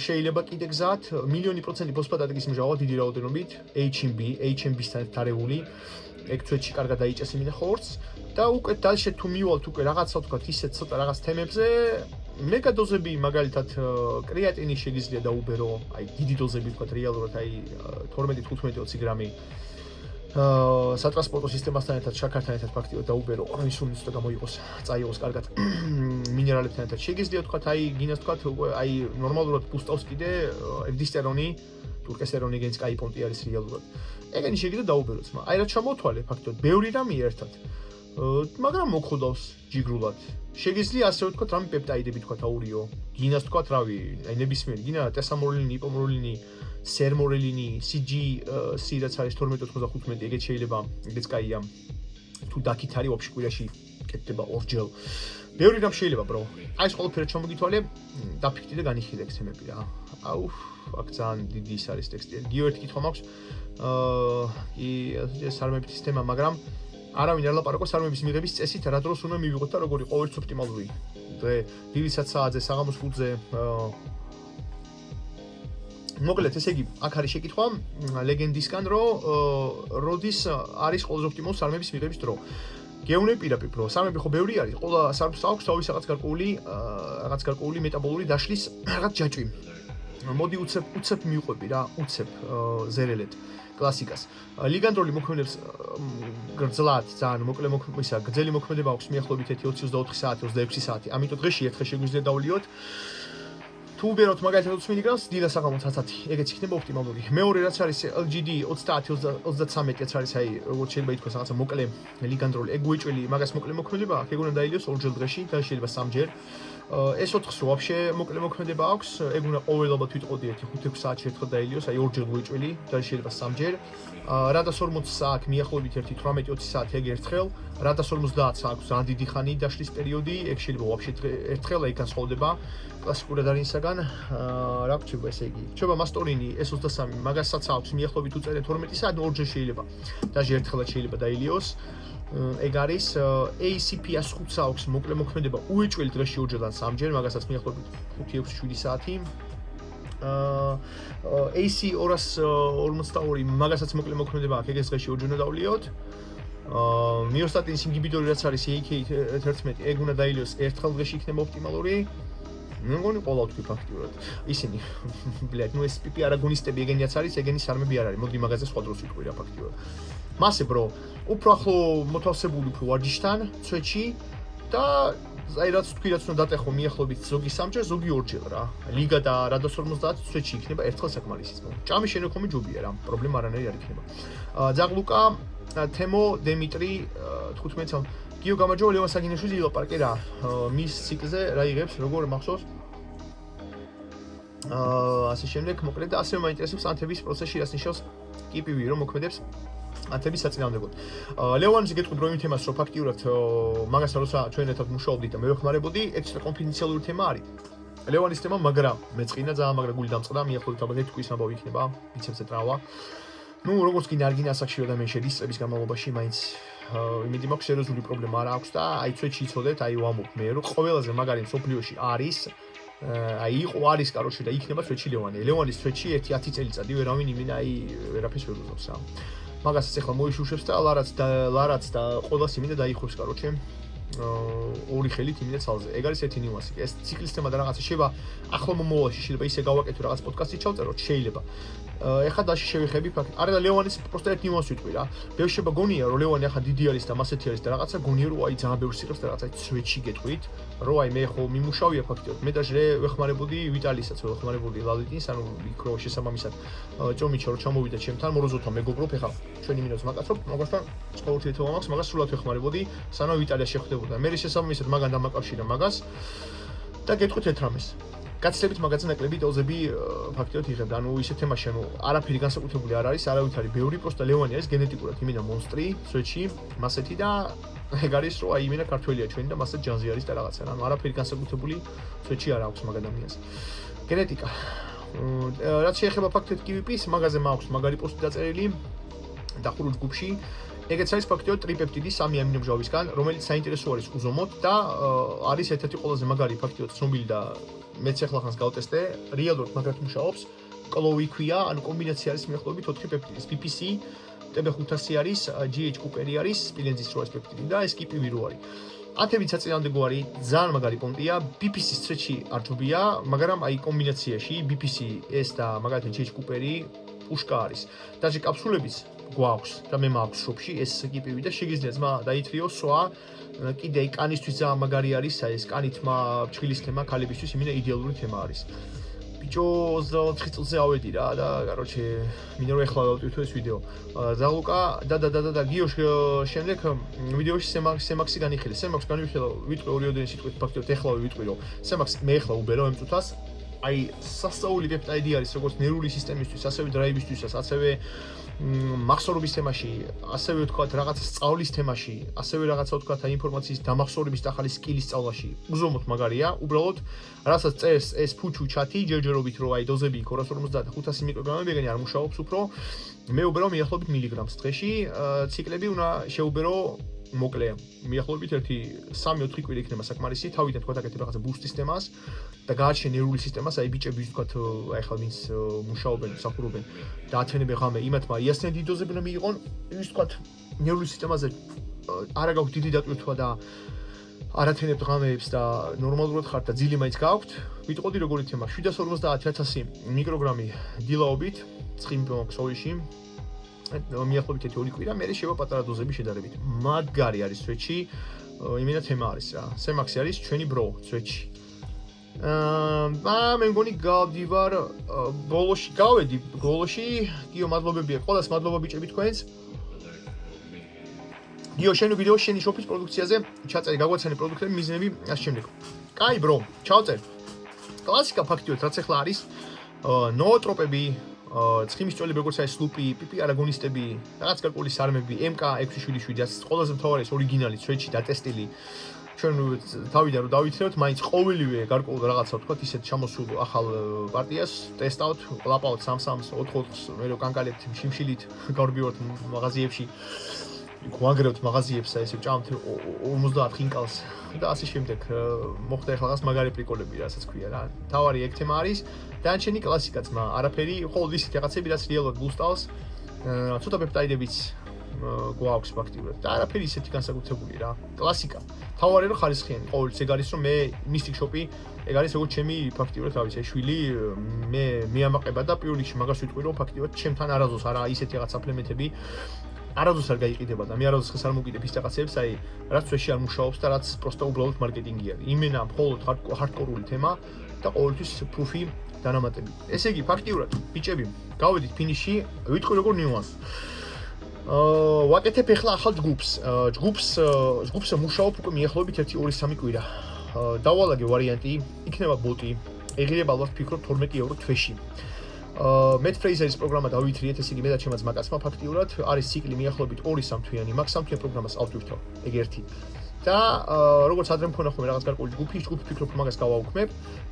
Speaker 1: შეიძლება კიდე გზად მილიონი პროცენტი ფოსფატატიკის მჟავა დიდი რაოდენობით HMB-სთან დარეული ეგ წვეთში კარგად დაიჭეს იმინა ხორცს და უკვე დალშე თუ მივალთ უკვე რაღაცა თქვა ისეთ ცოტა რაღაც თემებზე მეგა დოზები მაგალითად კრეატინი შეგიძლია დაუბერო აი დიდი დოზები თქვა რეალურად აი 12-15-20 გრამი სატრანსპორტო სისტემასთან ერთად შაქართან ერთად ფაქტიურად დაუბერო ინსულინს და გამოიყოს წაიღოს კარგად მინერალებთან ერთად შეგიძლია თქვა აი გინას თქვა აი ნორმალურად ბუსტავს კიდე ეგდისტერონი ტურკესტერონი გენს კაი პონტი არის რეალურად ეგენი შეგიძლია დაუბეროთ მაგრამ აი რა ჩამოთვალე ფაქტიურად ბევრი რამე ერთად მაგრამ მოხდავს ჯიგრულად. შეგიძლია ასე ვთქვათ, რამე პეპტაიდები თქვათ აურიო. გინას თქვათ, რავი, აი ნებისმიერი გინა ტესამორელინი, იპომორელინი, სერმორელინი, CG-C რაც არის 1295, ეგეც შეიძლება, ეგეც კაია. თუ დაკით არის ვაფშე კვირაში კეთდება ორჯერ. ბევრი რამ შეიძლება, bro. აი ეს ყველაფერი ჩამოგითვალე, დაფიქრდი და განიხილე ექსემები რა. აუ, აქ ძალიან დიდი ის არის ტექსტი. გიო ერთი კითხვა მაქვს. სარმების სისტემა, მაგრამ არავინ არ ლაპარაკობს სარმების მიღების წესით, რა დროს უნდა მივიღოთ და როგორი ყოველთვის ოპტიმალური. დღე დილისაც საათზე, საღამოს 5-ზე. მოკლედ, ესე იგი, აქ არის შეკითხვა ლეგენდისგან, რომ როდის არის ყველაზე ოპტიმალური სარმების მიღების დრო. გეუბნები პირდაპირ, bro. სარმები ხო ბევრი არის, ყველა სარმს აქვს თავის რაღაც გარკვეული მეტაბოლური დაშლის რაღაც ჯაჭვი. მოდი უცებ მივყვები რა, უცებ ზერელეთ კლასიკას. ლიგანდროლი მოქმედებს გრძლად, ძალიან მოკლე გრძელი მოქმედება აქვს მიახლოებით 1-24 საათი, 26 საათი. ამიტომ დღეში ერთხელ შეგვიძლია დავლიოთ. თუ უბეროთ მაგალითად 20 მგ, დილა საღამოს 10, ეგეც იქნება ოპტიმალური. მეორე რაც არის LGD 30-33 რაც არის, აი, როგორც შეიძლება ითქვას, რაღაცა მოკლე ლიგანდროლი, ეგ უეჭველი, მაგას მოკლე მოქმედება აქვს, ეგ უნდა დაილიოს ორჯერ დღეში და შეიძლება სამჯერ. ეს 4-ს ვაფშე მოკლე მოქმედება აქვს, ეგ უნდა ყოველდღე თვითყოდი 1-5 საათში ერთხელ დაილიოს, აი ორჯერ უეჭველი და შეიძლება სამჯერ. რადას 40 აქ მიახლოებით 18-20 საათი ეგ ერთხელ, რადას 50 აქვს ძალიან დიდი ხანი დაშლის პერიოდი, ეგ შეიძლება ვაფშე ერთხელ, აი განსხვავდება კლასიკური დარინისაგან. რა გრჩება ესე იგი? გრჩება მასტორინი S23, მაგასაც აქვს მიახლოებით უწერე 12 საათი, ორჯერ შეიძლება. დაჟე ერთხელაც შეიძლება დაილიოს. ეგ არის ACP 105 აქვს მოკლე მოქმედება უეჭველი დღეში ორჯერ და სამჯერ, მაგასაც მიახლოებით 5-6-7 საათი. AC 242 მაგასაც მოკლე მოქმედება აქვს, ეგეც დღეში ორჯერ უნდა დავლიოთ. მიოსტატინის ინჰიბიტორი რაც არის AK11, ეგ უნდა დაილიოს ერთხელ დღეში იქნება ოპტიმალური. მე მგონი ყველა თქვი ფაქტიურად. ისინი, ბლედ, ნუ SPP არაგონისტები ეგენიაც არის, ეგენი სარმები არ არის. მოდი მაგაზე სხვა დროს ვიტყვი რა ფაქტიურად. მასე, bro, უფრო ახლო მოთავსებული უფრო ვარჯიშთან, ცვეთში და აი რაც თქვი რაც უნდა დატეხო მიახლოებით ზოგი სამჯერ, ზოგი ორჯერ რა. ლიგა და რადოს 50 ცვეთში იქნება ერთხელ საკმარისიც. ჭამი შენოხომი ჯობია რა, პრობლემა არანაირი არ იქნება. ძაღლუკა, თემო, დემიტრი 15 გიო გამარჯობა ლევან საგინეშვილი ილაპარაკე რა. მის ციკლზე რა იღებს, როგორ მახსოვს? ასე შემდეგ, მოკლედ და ასევე მაინტერესებს ანთების პროცესში რას ნიშნავს KPV რომ მოქმედებს ანთების საწინააღმდეგოდ. ლევანის გეტყვი რომ იმ თემას რომ ფაქტიურად მაგას როცა ჩვენ ერთად მუშაობდით და მე ვეხმარებოდი, ექსტრა კონფიდენციალური თემა არის. ლევანის თემა მაგრამ მეწყინა ძალიან მაგრა გული დამწყდა, მიახლოებით ალბათ თქვის ამბავი იქნება, ბიცეპსზე ტრავმა. ნუ როგორც კი ნარგინა ასაკში ადამიანი შედის წლების განმავლობაში, მაინც იმედი მაქვს სერიოზული პრობლემა არ აქვს და აი ცვეთში იცოდეთ, აი ვამბობ მე რომ ყველაზე მაგარი მსოფლიოში არის აი იყო არის კაროჩე და იქნება ცვეთში ლევანი. ლევანის ცვეთში 1-10 წელიწადი ვერავინ იმენა აი ვერაფერს ვერ უზობს რა. მაგასაც ახლა მოიშუშებს და ლარაც და ყოველას იმენა დაიხვევს კაროჩე. ორი ხელით იმენა ცალზე. ეგ არის ერთი ნიუანსი. ეს ციკლის თემა და რაღაცა შეიძლება ახლა მომავალში შეიძლება ისე გავაკეთო რაღაც პოდკასტი ჩავწეროთ, შეიძლება. ეხლა დაში შევიხები ფაქტ. არა და ლევანის პროსტა ერთ ნიუანსი ვიტყვი რა. ბევრი შეიძლება გონია რომ ლევანი ახლა დიდი არის და მასეთი არის და რაღაცა გონია რომ აი ძალიან ბევრს იღებს და რაღაცა ცვეთში გეტყვით, რომ აი მე ხო მიმუშავია ფაქტიურად. მე დაჟე ვეხმარებოდი ვიტალისაც, ვეხმარებოდი ლალიტინს, ანუ მიკრო შესაბამისად ჭომიჩო რომ ჩამოვიდა ჩემთან, მოროზოთან მეგობრობ, ეხლა ჩვენ იმინოს მაკაცობ, მაგასთან ყოველთვის ეთოვა მაქვს, მაგას სრულად ვეხმარებოდი, სანამ ვიტალია შეხვდებოდა. მე შესაბამისად მაგან დამაკავშირა მაგას და გეტყვით ერთ რამეს. გაცილებით მაგაზე ნაკლები დოზები ფაქტიურად იღებდა. ანუ ისეთ თემაში, ანუ არაფერი განსაკუთრებული არ არის, არავით არის ბევრი, პროსტა ლევანი არის გენეტიკურად იმენა მონსტრი, სვეთში, მასეთი და ეგ არის რომ აი იმენა ქართველია ჩვენი და მასეთ ჯანზი არის და რაღაცა. ანუ არაფერი განსაკუთრებული სვეთში არ აქვს მაგ ადამიანს. გენეტიკა. რაც შეეხება ფაქტიურად KVP-ს, მაგაზე მაქვს მაგარი პოსტი დაწერილი დახურულ ჯგუფში. ეგეც არის ფაქტიურად ტრიპეპტიდი 3 ამინომჟავისგან, რომელიც საინტერესო არის უზომოდ და არის ერთ-ერთი ყველაზე მაგარი ფაქტიურად ცნობილი და მეც ახლახანს გავტესტე, რეალურად მაგრად მუშაობს. კლოვი ქვია, ანუ კომბინაცია არის მიახლოებით 4 პეპტიდის, PPC, TB500 არის, GH კუპერი არის, სპილენძის რო არის პეპტიდი და ეს KPV რო არის. ანთებიც საწინააღმდეგო არის, ძალიან მაგარი პონტია, BPC-ს ცვეთში არ ჯობია, მაგრამ აი კომბინაციაში BPC ეს და მაგალითად GH კუპერი პუშკა არის. დაჟე კაფსულებიც გვაქვს და მე მაქვს შოპში ეს KPV და შეგიძლია ძმა დაითრიო სვა კიდე კანისთვის ძალიან მაგარი არის, აი ეს კანით ჩხილის თემა ქალებისთვის იმენა იდეალური თემა არის. ბიჭო 24 წელზე ავედი რა და короче მინდა რომ ეხლა დავტვირთო ეს ვიდეო. ზაღლუკა და გიოშ შემდეგ ვიდეოში სემაქსი განიხილე. სემაქსი განიხილე ვიტყვი ორიოდენი სიტყვით ფაქტობრივად ეხლა ვიტყვი რომ სემაქსი მე ეხლა უბერო ამ წუთას. აი სასწაული პეპტაიდი არის როგორც ნერვული სისტემისთვის, ასევე დრაივისთვისაც, ასევე მახსოვრობის თემაში, ასევე ვთქვათ რაღაცა სწავლის თემაში, ასევე რაღაცა ვთქვათ აი ინფორმაციის დამახსოვრების და ახალი სკილის სწავლაში. უზომოდ მაგარია, უბრალოდ რასაც წერს ეს ფუჩუ ჩათი ჯერჯერობით რომ აი დოზები 250-500 მიკროგრამები ეგენი არ მუშაობს უფრო. მე უბერო მიახლოებით მილიგრამს დღეში, ციკლები უნდა შეუბერო მოკლე. მიახლოებით 1-3-4 კვირა იქნება საკმარისი, თავიდან თქვა აკეთებ რაღაცა ბუსტ სისტემას და გააჩენ ნერვული სისტემას, აი ბიჭები ვთქვათ, აი ხალ ვინც მუშაობენ, მსახურობენ და ათვენებენ ღამე, იმათმა იასნე დიდი დოზები უნდა მიიღონ, ის ვთქვათ, ნერვული სისტემაზე არა გაქვთ დიდი დატვირთვა და არ ათვენებთ ღამეებს და ნორმალურად ხართ და ძილი მაინც გაქვთ. ვიტყოდი როგორი თემა, 750-1000 მიკროგრამი დილაობით, ცხიმბო ქსოვიში. მიახლოებით 1-2 კვირა, მე შევა პატარა დოზები შედარებით. მაგარი არის სვეჩი, იმენა თემა არის რა. სემაქსი არის ჩვენი ბრო სვეჩი. მე მგონი გავდივარ ბოლოში, გავედი ბოლოში. გიო მადლობებია, ყველას მადლობა ბიჭები თქვენს. გიო შენ ვიდეოში შენი შოპის პროდუქციაზე ჩაწერი გაგვაცანი პროდუქტები, მიზნები ასე შემდეგ. კაი ბრო, ჩავწერ. კლასიკა ფაქტიურად რაც ახლა არის, ნოოტროპები ცხიმის წოლები როგორც აი სლუპი, პიპი არაგონისტები, რაღაც გარკვეული სარმები, MK677-ს ყველაზე მთავარი ეს ორიგინალი სვეჩი და ტესტილი. ჩვენ თავიდან რომ დავითრევთ, მაინც ყოველივე გარკვეულ რაღაცა ვთქვათ, ისეთ ჩამოსულ ახალ პარტიას ტესტავთ, ყლაპავთ 3-3-ს, 4-4-ს, მე რო კანკალებთ შიმშილით, გავრბივართ მაღაზიებში. გვაგრევთ მაღაზიებს აი ესე ჭამთ 50 ხინკალს და ასე შემდეგ. მოხდა ახლა რაღაც მაგარი პრიკოლები, რასაც ქვია რა. თავარი ეგ თემა არის. დანარჩენი კლასიკა ძმა, არაფერი, ხოლმე ისეთი რაღაცები, რაც რეალურად ბუსტავს, ცოტა პეპტაიდებიც გვაქვს ფაქტიურად. და არაფერი ისეთი განსაკუთრებული რა. კლასიკა. თავარი რომ ხარისხიანი, ყოველთვის ეგ არის რომ მე Mystic Shop-ი ეგ არის როგორც ჩემი ფაქტიურად რა ვიცი, შვილი მე მიამაყება და პირველ რიგში მაგას ვიტყვი რომ ფაქტიურად ჩემთან არაზოს არა ისეთი რაღაც საპლემენტები არადოს არ გაიყიდება და მე არადოს ხეს არ მოვკიდებ ის რაღაცებს, აი რაც წვეში არ მუშაობს და რაც პროსტა უბრალოდ მარკეტინგი არის. იმენა მხოლოდ ჰარდკორული თემა და ყოველთვის პრუფი დანამატები. ესე იგი, ფაქტიურად, ბიჭები, გავედით ფინიში, ვიტყვი როგორ ნიუანს. ვაკეთებ ახლა ახალ ჯგუფს. ჯგუფს მუშაობ უკვე მიახლოებით 1-2-3 კვირა. დავალაგე ვარიანტი, იქნება ბოტი. ეგრეება ალბათ ფიქრობ 12 ევრო თვეში. Met Fraser-ის პროგრამა დავითრიეთ, ესე იგი მე და ჩემმა ძმაკაცმა ფაქტიურად არის ციკლი მიახლოებით 2-3 თვიანი, მაგ 3 თვიან პროგრამას ავტვირთო, ეგ ერთი. და როგორც ადრე მქონა ხოლმე რაღაც გარკვეული ჯგუფი ფიქრობ მაგას გავაუქმებ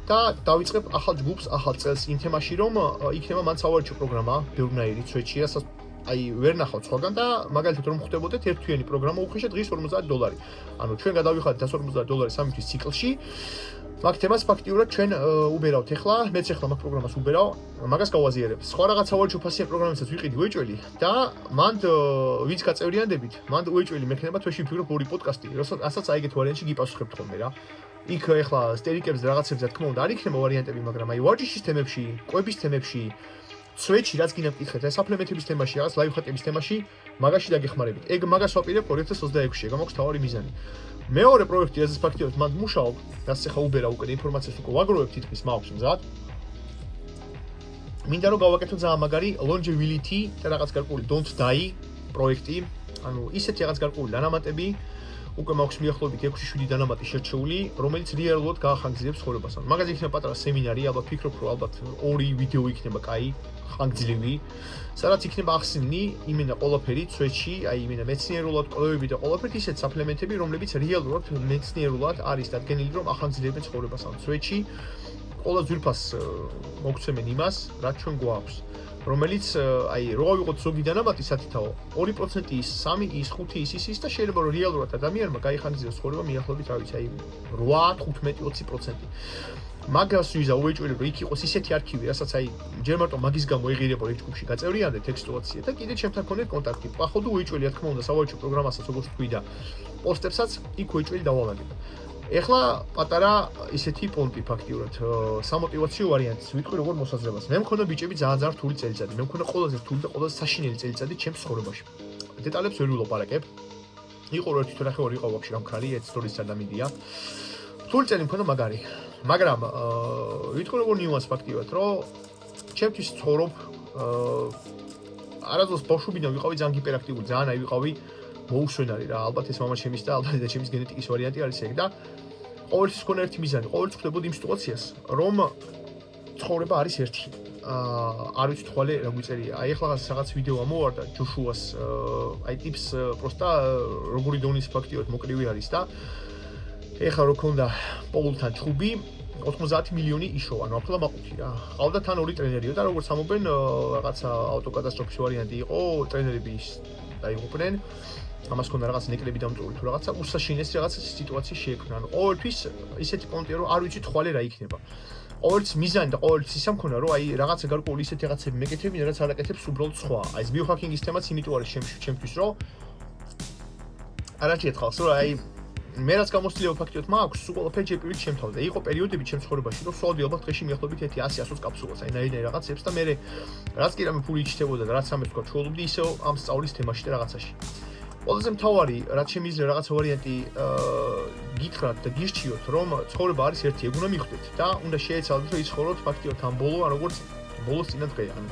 Speaker 1: და დავიწყებ ახალ ჯგუფს, ახალ წელს იმ თემაში, რომ იქნება მან სავარჯიშო პროგრამა, ბევრნაირი ცვეჩი, რასაც აი ვერ ნახავთ სხვაგან და მაგალითად რომ ხვდებოდეთ ერთ თვიანი პროგრამა უხეშად დღის $50. ანუ ჩვენ გადავიხადეთ $150 3 თვის ციკლში. მაგ თემას ფაქტიურად ჩვენ უბერავთ ახლა, მეც ახლა მაგ პროგრამას უბერავ, მაგას გავაზიარებ. სხვა რაღაც სავარჯიშო ფასიან პროგრამებსაც ვიყიდი უეჭველი და მანდ ვინც გაწევრიანდებით, მანდ უეჭველი მექნება თვეში ვფიქრობ 2 პოდკასტი, რასაც აი ეგეთ ვარიანტში გიპასუხებთ ხოლმე რა. იქ ახლა სტერიკებს და რაღაცებს რა თქმა უნდა არ იქნება ვარიანტები, მაგრამ აი ვარჯიშის თემებში, კვების თემებში, სვეჩი რაც გინდა მკითხეთ, აი საფლემენტების თემაში, რაღაც ლაივ ხატების თემაში, მაგაში დაგეხმარებით. ეგ მაგას ვაპირებ 2026-ში, ეგ მაქვს თავარი მიზანი. მეორე პროექტი ეს ფაქტიურად მანდ მუშაობ, რაც ახლა უბერა უკვე ინფორმაციას უკვე ვაგროვებ თითქმის მაქვს მზად. მინდა რომ გავაკეთო ძალიან მაგარი longevity და რაღაც გარკვეული don't die პროექტი, ანუ ისეთი რაღაც გარკვეული დანამატები, უკვე მაქვს მიახლოებით 6-7 დანამატი შერჩეული, რომელიც რეალურად გაახანგრძლებს ცხოვრებას. ანუ მაგაზე იქნება პატარა სემინარი, ალბათ ფიქრობ რომ ალბათ 2 ვიდეო იქნება კაი, ხანგრძლივი, სადაც იქნება ახსნილი იმენა ყველაფერი ცვეჩი, აი იმენა მეცნიერულად კვლევები და ყველაფერი ისეთ საფლემენტები, რომლებიც რეალურად მეცნიერულად არის დადგენილი, რომ ახანგრძლებენ ცხოვრებას. ანუ ცვეჩი ყველა ძვირფას მოგცემენ იმას, რაც ჩვენ გვაქვს. რომელიც აი რო ავიღოთ ზოგი დანამატი სათითაო 2% ის 3 ის 5 ის და შეიძლება რომ რეალურად ადამიანმა გაიხანგრძლოს ცხოვრება მიახლოებით რა ვიცი აი 8 15 20%. მაგას ვიზა უეჭველი რომ იქ იყოს ისეთი არქივი, რასაც აი ჯერ მარტო მაგის გამო ეღირებო ერთ ჯგუფში გაწევრიანდეთ ეგ სიტუაცია და კიდე ჩემთან ქონდეთ კონტაქტი. პახოდო უეჭველი რა თქმა უნდა სავარჯიშო პროგრამასაც როგორც თქვი და პოსტებსაც იქ უეჭველი დავალაგებ. ეხლა პატარა ისეთი პონტი ფაქტიურად სამოტივაციო ვარიანტის ვიტყვი როგორ მოსაზრებას. მე მქონდა ბიჭები ძალიან რთული წელიწადი. მე მქონდა ყველაზე რთული და ყველაზე საშინელი წელიწადი ჩემს ცხოვრებაში. დეტალებს ვერ ვილაპარაკებ. იყო რომ ერთი თვე ნახევარი იყო ვაფშე გამქრალი, ეს სტორისაც არ დამიდია. რთული წელი მქონდა მაგარი. მაგრამ ვიტყვი როგორ ნიუანს ფაქტიურად, რომ ჩემთვის ცხოვრობ არასდროს ბავშვობიდან ვიყავი ძალიან ჰიპერაქტიული, ძალიან აი ვიყავი მოუსვენარი რა, ალბათ ეს მამა ჩემის და ალბათ და ჩემის გენეტიკის ვარიანტი არის ეგ და ყოველთვის მქონდა ერთი მიზანი, ყოველთვის ხვდებოდი იმ სიტუაციას, რომ ცხოვრება არის ერთი. არ ვიცი თვალე რა გვიწერია. აი ახლა რაღაც ვიდეო ამოვარდა ჯოშუას აი ტიპს პროსტა როგორი დონის ფაქტიურად მოკრივი არის და ეხლა რო ქონდა პოლთან ჩხუბი 90 მილიონი იშო, ანუ ახლა მაყუთი რა. ყავდა თან ორი ტრენერიო და როგორც ამობენ რაღაცა ავტოკატასტროფის ვარიანტი იყო, ტრენერები დაიღუპნენ. ამას ქონდა რაღაც ნეკლები დამწული თუ რაღაცა უსაშინეს რაღაც სიტუაცია შეექმნა. ანუ ყოველთვის ისეთი პონტია რომ არ ვიცი თვალე რა იქნება. ყოველთვის მიზანი და ყოველთვის ისა მქონდა რომ აი რაღაცა გარკვეული ისეთი რაღაცები მეკეთებინა რაც არ აკეთებს უბრალოდ სხვა. აი ეს ბიოჰაკინგის თემაც იმიტომ არის ჩემთვის რომ არაჭი ერთხელს რომ აი მე რაც გამოცდილება ფაქტიოდ მაქვს, სულ ყველაფერი ჯერ პირველ ჩემ თავზე. იყო პერიოდები ჩემ ცხოვრებაში, რომ სულ ალბათ დღეში მიახლოებით 100-100 კაფსულას, აი ნაირ რაღაცებს და მე რაც კი რამე ფული იჩნდებოდა და რაც ამას თქვა, ჩულობდი ისევ ამ სწავლის თემაში და რაღაცაში. ყველაზე მთავარი, რაც შემიძლია რაღაცა ვარიანტი გითხრათ და გირჩიოთ, რომ ცხოვრება არის ერთი, ეგ უნდა მიხვდეთ და უნდა შეეცადოთ, რომ იცხოვროთ ფაქტიოდ ამ ბოლო, ან როგორც ბოლოს წინა დღე, ან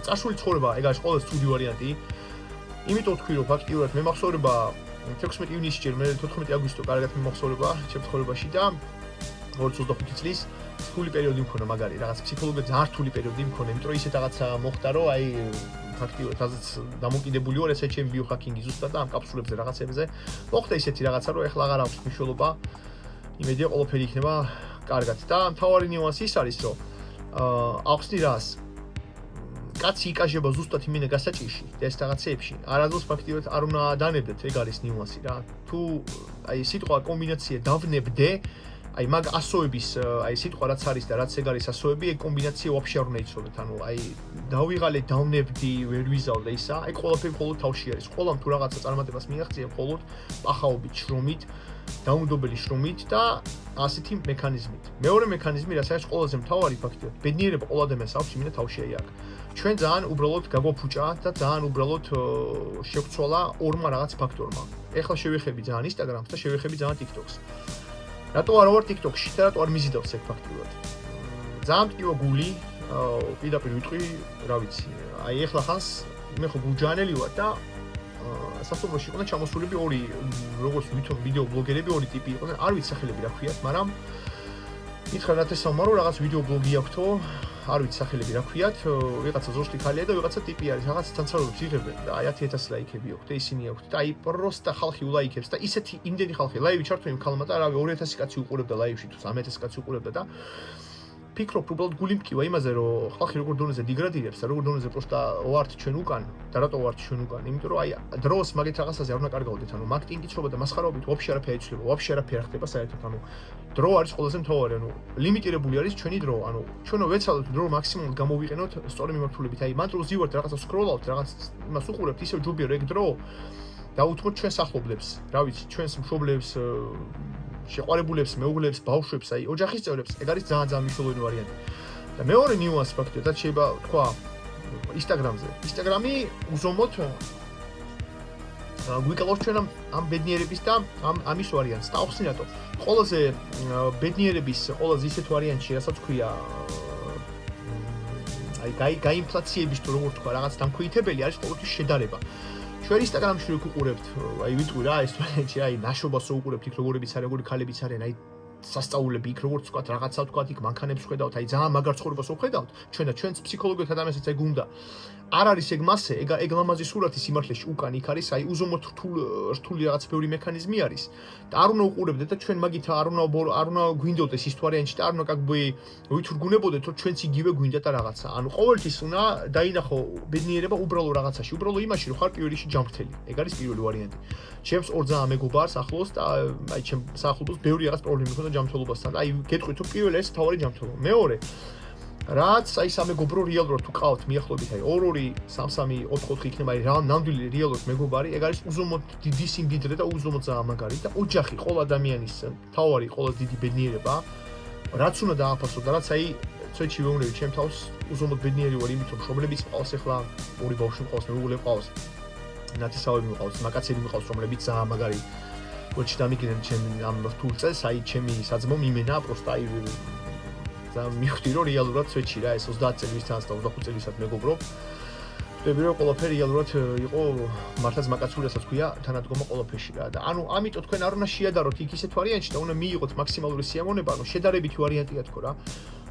Speaker 1: წარსული ცხოვრება, ეგ არის ყველაზე ცუდი ვარიანტი. იმიტომ ვთქვი, რომ ფაქტიურად მე მახსოვრება 16 ივნისში ჯერ მე 14 აგვისტო კარგად მიმოხსოვრება ჩემ ცხოვრებაში და 2025 წლის რთული პერიოდი მქონა მაგარი, რაღაც ფსიქოლოგიურად ძალიან რთული პერიოდი მქონა, იმიტომ რომ ისეთ რაღაცა მოხდა, რომ აი ფაქტიურად ასეც დამოკიდებული ვარ ესე ჩემ ბიოჰაკინგის ზუსტად და ამ კაფსულებზე რაღაცებზე. მოხდა ისეთი რაღაცა, რომ ეხლა აღარ აქვს მნიშვნელობა. იმედია ყველაფერი იქნება კარგად და მთავარი ნიუანსი ის არის, რომ ახსნი რას კაცი იკაჟება ზუსტად იმენა გასაჭირში და ეს რაღაცეებში. არასდროს ფაქტიურად არ უნდა დანებდეთ, ეგ არის ნიუანსი რა. თუ აი სიტყვა კომბინაცია დავნებდე, აი მაგ ასოების აი სიტყვა რაც არის და რაც ეგ არის ასოები, ეგ კომბინაცია ვაფშე არ უნდა იცოდეთ. ანუ აი დავიღალე, დავნებდი, ვერ ვიზავდე ისა, აი ყველაფერი მხოლოდ თავში არის. ყველამ თუ რაღაცა წარმატებას მიაღწია, მხოლოდ პახაობით, შრომით, დაუნდობელი შრომით და ასეთი მექანიზმით. მეორე მექანიზმი რაც არის ყველაზე მთავარი ფაქტია, ბედნიერება ყველა ადამიანს აქვს, იმენა თავში აი აქ. ჩვენ ძალიან უბრალოდ გაგვაფუჭა და ძალიან უბრალოდ შეგვცვალა ორმა რაღაც ფაქტორმა. ეხლა შევეხები ძალიან Instagram-ს და შევეხები ძალიან TikTok-ს. რატო არ ვარ TikTok-ში და რატო არ მიზიდავს ეგ ფაქტიურად? ძალიან მტკივა გული, პირდაპირ ვიტყვი, რა ვიცი. აი ეხლა ხანს მე ხო გუჯანელი ვარ და სასტუმროში იყო და ჩამოსულები ორი როგორც ვითომ ვიდეო ბლოგერები ორი ტიპი იყვნენ. არ ვიცი სახელები რა ქვიათ, მაგრამ მითხრა რა თესავმარო რაღაც ვიდეო ბლოგი აქვთო, არ ვიცი სახელები რა ქვიათ, ვიღაცა ზუსტი ხალია და ვიღაცა ტიპი არის, რაღაც თანცარობებს იღებენ და აი 10000 ლაიქები აქვს და ისინი აქვს და აი პროსტა ხალხი ულაიქებს და ისეთი იმდენი ხალხი ლაივი ჩართო იმ ხალმა და რავი 2000 კაცი უყურებდა ლაივში თუ 3000 კაცი უყურებდა და ფიქრობ უბრალოდ გული მკივა იმაზე რომ ხალხი როგორ დონეზე დეგრადირებს და როგორ დონეზე პროსტა ვართ ჩვენ უკან და რატო ვართ ჩვენ უკან იმიტომ რომ აი დროს მაგეთ რაღაცაზე არ უნდა კარგავდეთ ანუ მარკეტინგი ცრობა და მასხარაობით ვაფშე არაფერი ეცვლება ვაფშე არაფერი ხდება საერთოდ ანუ დრო არის ყველაზე მთავარი ანუ ლიმიტირებული არის ჩვენი დრო ანუ ჩვენო ვეცადოთ დრო მაქსიმუმად გამოვიყენოთ სწორი მიმართულებით აი მან დროს ივართ რაღაცა სკროლავთ რაღაც იმას უყურებთ ისევ ჯობია რომ ეგ დრო დაუთმოთ ჩვენს ახლობლებს რა ვიცი ჩვენს მშობლებს შეყვარებულებს, მეუღლებს, ბავშვებს, აი ოჯახის წევრებს, ეგ არის ძალიან მნიშვნელოვანი ვარიანტი. და მეორე ნიუანსი ფაქტია, რაც შეიძლება თქვა Instagram-ზე. Instagram-ი უზომოდ გვიკალავს ჩვენ ამ ბედნიერების და ამის ვარიანტს. და ახსნი რატო? ყველაზე ბედნიერების, ყველაზე ისეთ ვარიანტში, რასაც ქვია აი გაინფლაციების თუ როგორ თქვა, რაღაც დამქვეითებელი არის ყოველთვის შედარება. ჩვენ Instagram-ში რო უყურებთ, აი ვიტყვი რა, ეს ვარიანტი, აი ნაშობას რო უყურებთ, იქ როგორებიც არის, როგორი ქალებიც არიან, აი სასწაულები იქ როგორც თქვა, რაღაცა თქვა, იქ მანქანებს ხედავთ, აი ძალიან მაგარ ცხოვრებას ვხედავთ, ჩვენ და ჩვენც ფსიქოლოგიურად ადამიანსაც ეგ უნდა. არ არის ეგ მასე, ეგ ლამაზი სურათი სიმართლეში უკან იქ არის, აი უზომოდ რთული რაღაც ბევრი მექანიზმი არის და არ უნდა უყურებდეთ და ჩვენ მაგით არ უნდა გვინდოდეს ის ვარიანტი და არ უნდა კაკბი ვითურგუნებოდეთ, რომ ჩვენც იგივე გვინდა და რაღაცა. ანუ ყოველთვის უნდა დაინახო ბედნიერება უბრალო რაღაცაში, უბრალო იმაში, რომ ხარ პირველი ჯამრთელი. ეგ არის პირველი ვარიანტი. ჩემს ორ ძალიან მეგობარს ახლოს და აი ჩემ საახლობლოს ბევრი რაღაც პრობლემა მქონდა ჯამრთელობასთან და აი გეტყვით რომ პირველი ეს თავარი ჯამრთელობა. მეორე რაც აი სამეგობრო რეალურად თუ ყავთ მიახლოებით აი 2-2 3-3 4-4 იქნება აი ნამდვილი რეალურად მეგობარი ეგ არის უზომოდ დიდი სიმდიდრე და უზომოდ ძალიან მაგარი და ოჯახი ყველა ადამიანის თავარი ყველა დიდი ბედნიერება რაც უნდა დააფასო და რაც აი ცოტა ვეუბნები ჩემ თავს უზომოდ ბედნიერი ვარ იმით რომ მშობლებიც მყავს ახლა ორი ბავშვი მყავს მეუღლე მყავს ნათესავები მყავს მაკაცები მყავს რომლებიც ძალიან მაგარი ვოჩი დამიგიდნენ ჩემ ამ რთულ წელს აი ჩემი საძმო მიმენა პროსტა აი და მივხვდი რომ რეალურად სვეტში რა ეს 30 წელიწადს და 25 წელიწად მეგობრობ. ვხვდები რომ ყველაფერი რეალურად იყო მართლაც მაკაცური რასაც ქვია თანადგომა ყველაფერში რა და ანუ ამიტომ თქვენ არ უნდა შეადაროთ იქ ისეთ ვარიანტში და უნდა მიიღოთ მაქსიმალური სიამოვნება, ანუ შედარებითი ვარიანტია თქო რა.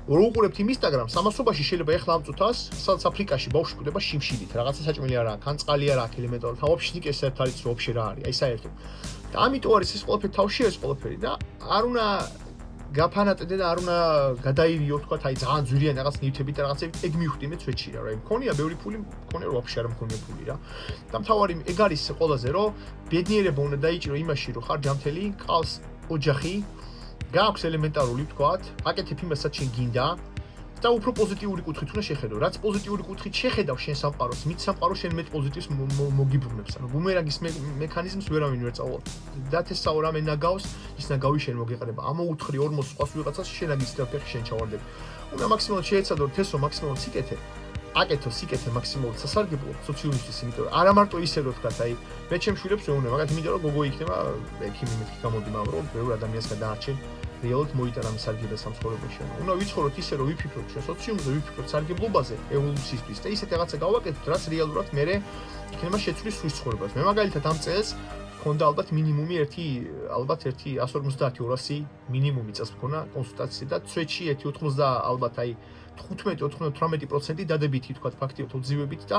Speaker 1: რო უყურებთ იმ ინსტაგრამს, ამასობაში შეიძლება ეხლა ამ წუთას, სადაც აფრიკაში ბავშვი კვდება შიმშილით, რაღაცა საჭმელი არ აქვს, ან წყალი არ აქვს ელემენტარულად, ვაფშე ნიკ ეს ერთ არის რომ ვაფშე რა არის, აი საერთოდ. და ამიტომ არის ეს ყველაფერი თავში ეს ყველაფერი და არ უნდა გაფანატდე და არ უნდა გადაივიო თქვა აი ძალიან ძვირიან რაღაც ნივთებით და რაღაცებით ეგ მივხვდი მე სვეტში რა მქონია ბევრი ფული მქონია რომ ვაფშე არ მქონია ფული რა და მთავარი ეგ არის ყველაზე რომ ბედნიერება უნდა დაიჭირო იმაში რომ ხარ ჯანმრთელი ყავს ოჯახი გაქვს ელემენტარული თქვათ აკეთებ იმასაც შენ გინდა და უფრო პოზიტიური კუთხით უნდა შეხედო რაც პოზიტიური კუთხით შეხედავ შენ სამყაროს მით სამყარო შენ მეტ პოზიტივს მოგიბრუნებს ანუ ბუმერანგის მექანიზმს ვერავინ ვერ წავალ და თესაო რამე ნაგავს ის ნაგავი შენ მოგეყრება ამოუთხრი 40 სხვას ვიღაცას შენ აგიცდა ფეხი შენ ჩავარდები უნდა მაქსიმალურად შეეცადო თესო მაქსიმალურად სიკეთე აკეთო სიკეთე მაქსიმალურად სასარგებლო სოციუმისთვის იმიტომ რომ არა მარტო ისე რომ თქვა აი მე ჩემ შვილებს ვერ უნდა მაგათ იმიტომ რომ გოგო იქნება ექიმი მეთქი გამოდი მაგრამ ბევრ ადამიანს გადაარჩენ რეალურად მოიტანა მის სარგებლა სამცხოვრებაში. უნდა ვიცხოვროთ ისე, რომ ვიფიქროთ ჩვენ სოციუმზე, ვიფიქროთ სარგებლობაზე, ევოლუციისთვის და ისეთ რაღაცა გავაკეთოთ, რაც რეალურად მერე იქნება შეცვლის სულ ცხოვრებას. მე მაგალითად ამ წელს მქონდა ალბათ მინიმუმი 150-200 მინიმუმი წელს მქონა კონსულტაცია და სვეტში 1.90 ალბათ აი 15-18% დადებითი თქვა ფაქტიურად უძივებით და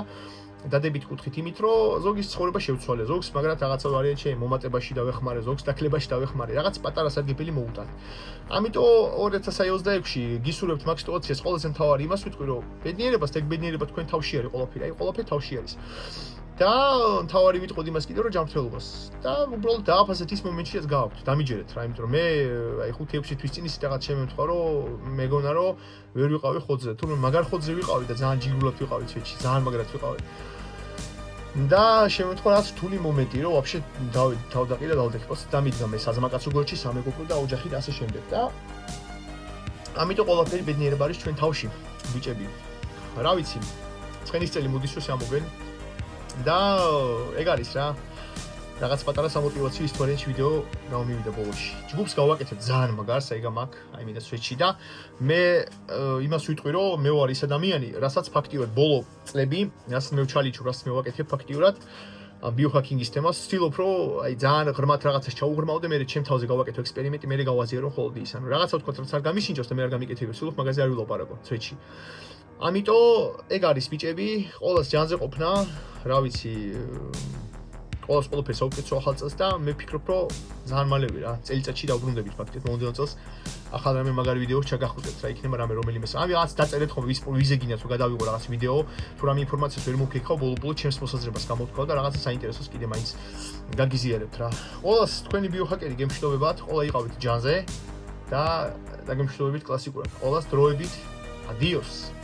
Speaker 1: დადებით კუთხით იმით, რომ ზოგის ცხოვრება შევცვალე, ზოგს მაგრამ რაღაცა ვარიანტი მომატებაში დავეხმარე, ზოგს დაკლებაში დავეხმარე, რაღაც პატარა სარგებელი მოუტანე. ამიტომ 2026-ში გისურვებთ მაქსტოციას ყველაზე მთავარი იმას ვიტყვი, რომ ბედნიერებას და ბედნიერება თქვენ თავში არის ყველაფერი, აი ყველაფერი თავში არის. და მთავარი ვიტყოდ იმას კიდე რომ ჯანმრთელობას და უბრალოდ დააფასეთ ის მომენტშიაც გავაქვთ, დამიჯერეთ რა, იმიტომ რომ მე აი 5-6 თვის წინ ისეთ რაღაც შემემთხვა, რომ მეგონა რომ ვერ ვიყავი ხოძზე, თუმცა მაგარ ხოძზე ვიყავი და ძალიან ჯიგულად ვიყავი სვეტში, ძალიან მაგრად ვიყავი. და შემემთხვა რაც რთული მომენტი, რომ ვაფშე დავდაყი და დავდეხოს, დამიდგა მე საზამაკაცო გორჩი, სამეგობრო და ოჯახი და ასე შემდეგ და ამიტომ ყველაფერი ბედნიერება არის ჩვენ თავში, ბიჭები. რა ვიცი, ცხენის წელი მოდის რომ სამოგენ და ეგ არის რა რაღაც პატარა სამოტივაციო ისტორიაში ვიდეო გამომივიდა ბოლოში. ჯგუფს გავაკეთებ ძალიან მაგარს, აიგა მაგ, აი მინდა სვეტში და მე იმას ვიტყვი რომ მე ვარ ის ადამიანი, რასაც ფაქტიურად ბოლო წლები, რასაც მე ვჩალიჩო, რასაც მე ვაკეთებ ფაქტიურად ბიოჰაკინგის თემას, ვცდილობ რომ აი ძალიან ღრმად რაღაცას ჩაუღრმავდე, მე ჩემ თავზე გავაკეთო ექსპერიმენტი, მე გავაზიარო ხოლმე ის, ანუ რაღაცა თქვა რაც არ გამიშინჯოს და მე არ გამიკეთებ, ვცდილობ მაგაზე არ ვილაპარაკო სვეტში. ამიტომ ეგ არის ბიჭები, ყოველს ჯანზე ყოფნა, რა ვიცი, ყოველს ყველაფერს აუკეთო ახალ წელს და მე ვფიქრობ, რომ ძალიან მალევე რა, წელიწადში დავბრუნდებით ფაქტიურად მომდევნო წელს ახალ რამე მაგარი ვიდეოს ჩაგახუტეთ რა, იქნება რამე რომელიმე. აი რაღაც დაწერეთ ხომ ვიზე გინდათ რომ გადავიღო რაღაც ვიდეო, თუ რამე ინფორმაციას ვერ მოგეკავ, ბოლო-ბოლო ჩემს მოსაზრებას გამოთქვა და რაღაცა საინტერესოს კიდე მაინც გაგიზიარებთ რა. ყოველს თქვენი ბიოჰაკერი გემშვიდობებათ, ყველა იყავით ჯანზე და გემშვიდობებით კლასიკურად. ყოველს დროებით. Adiós.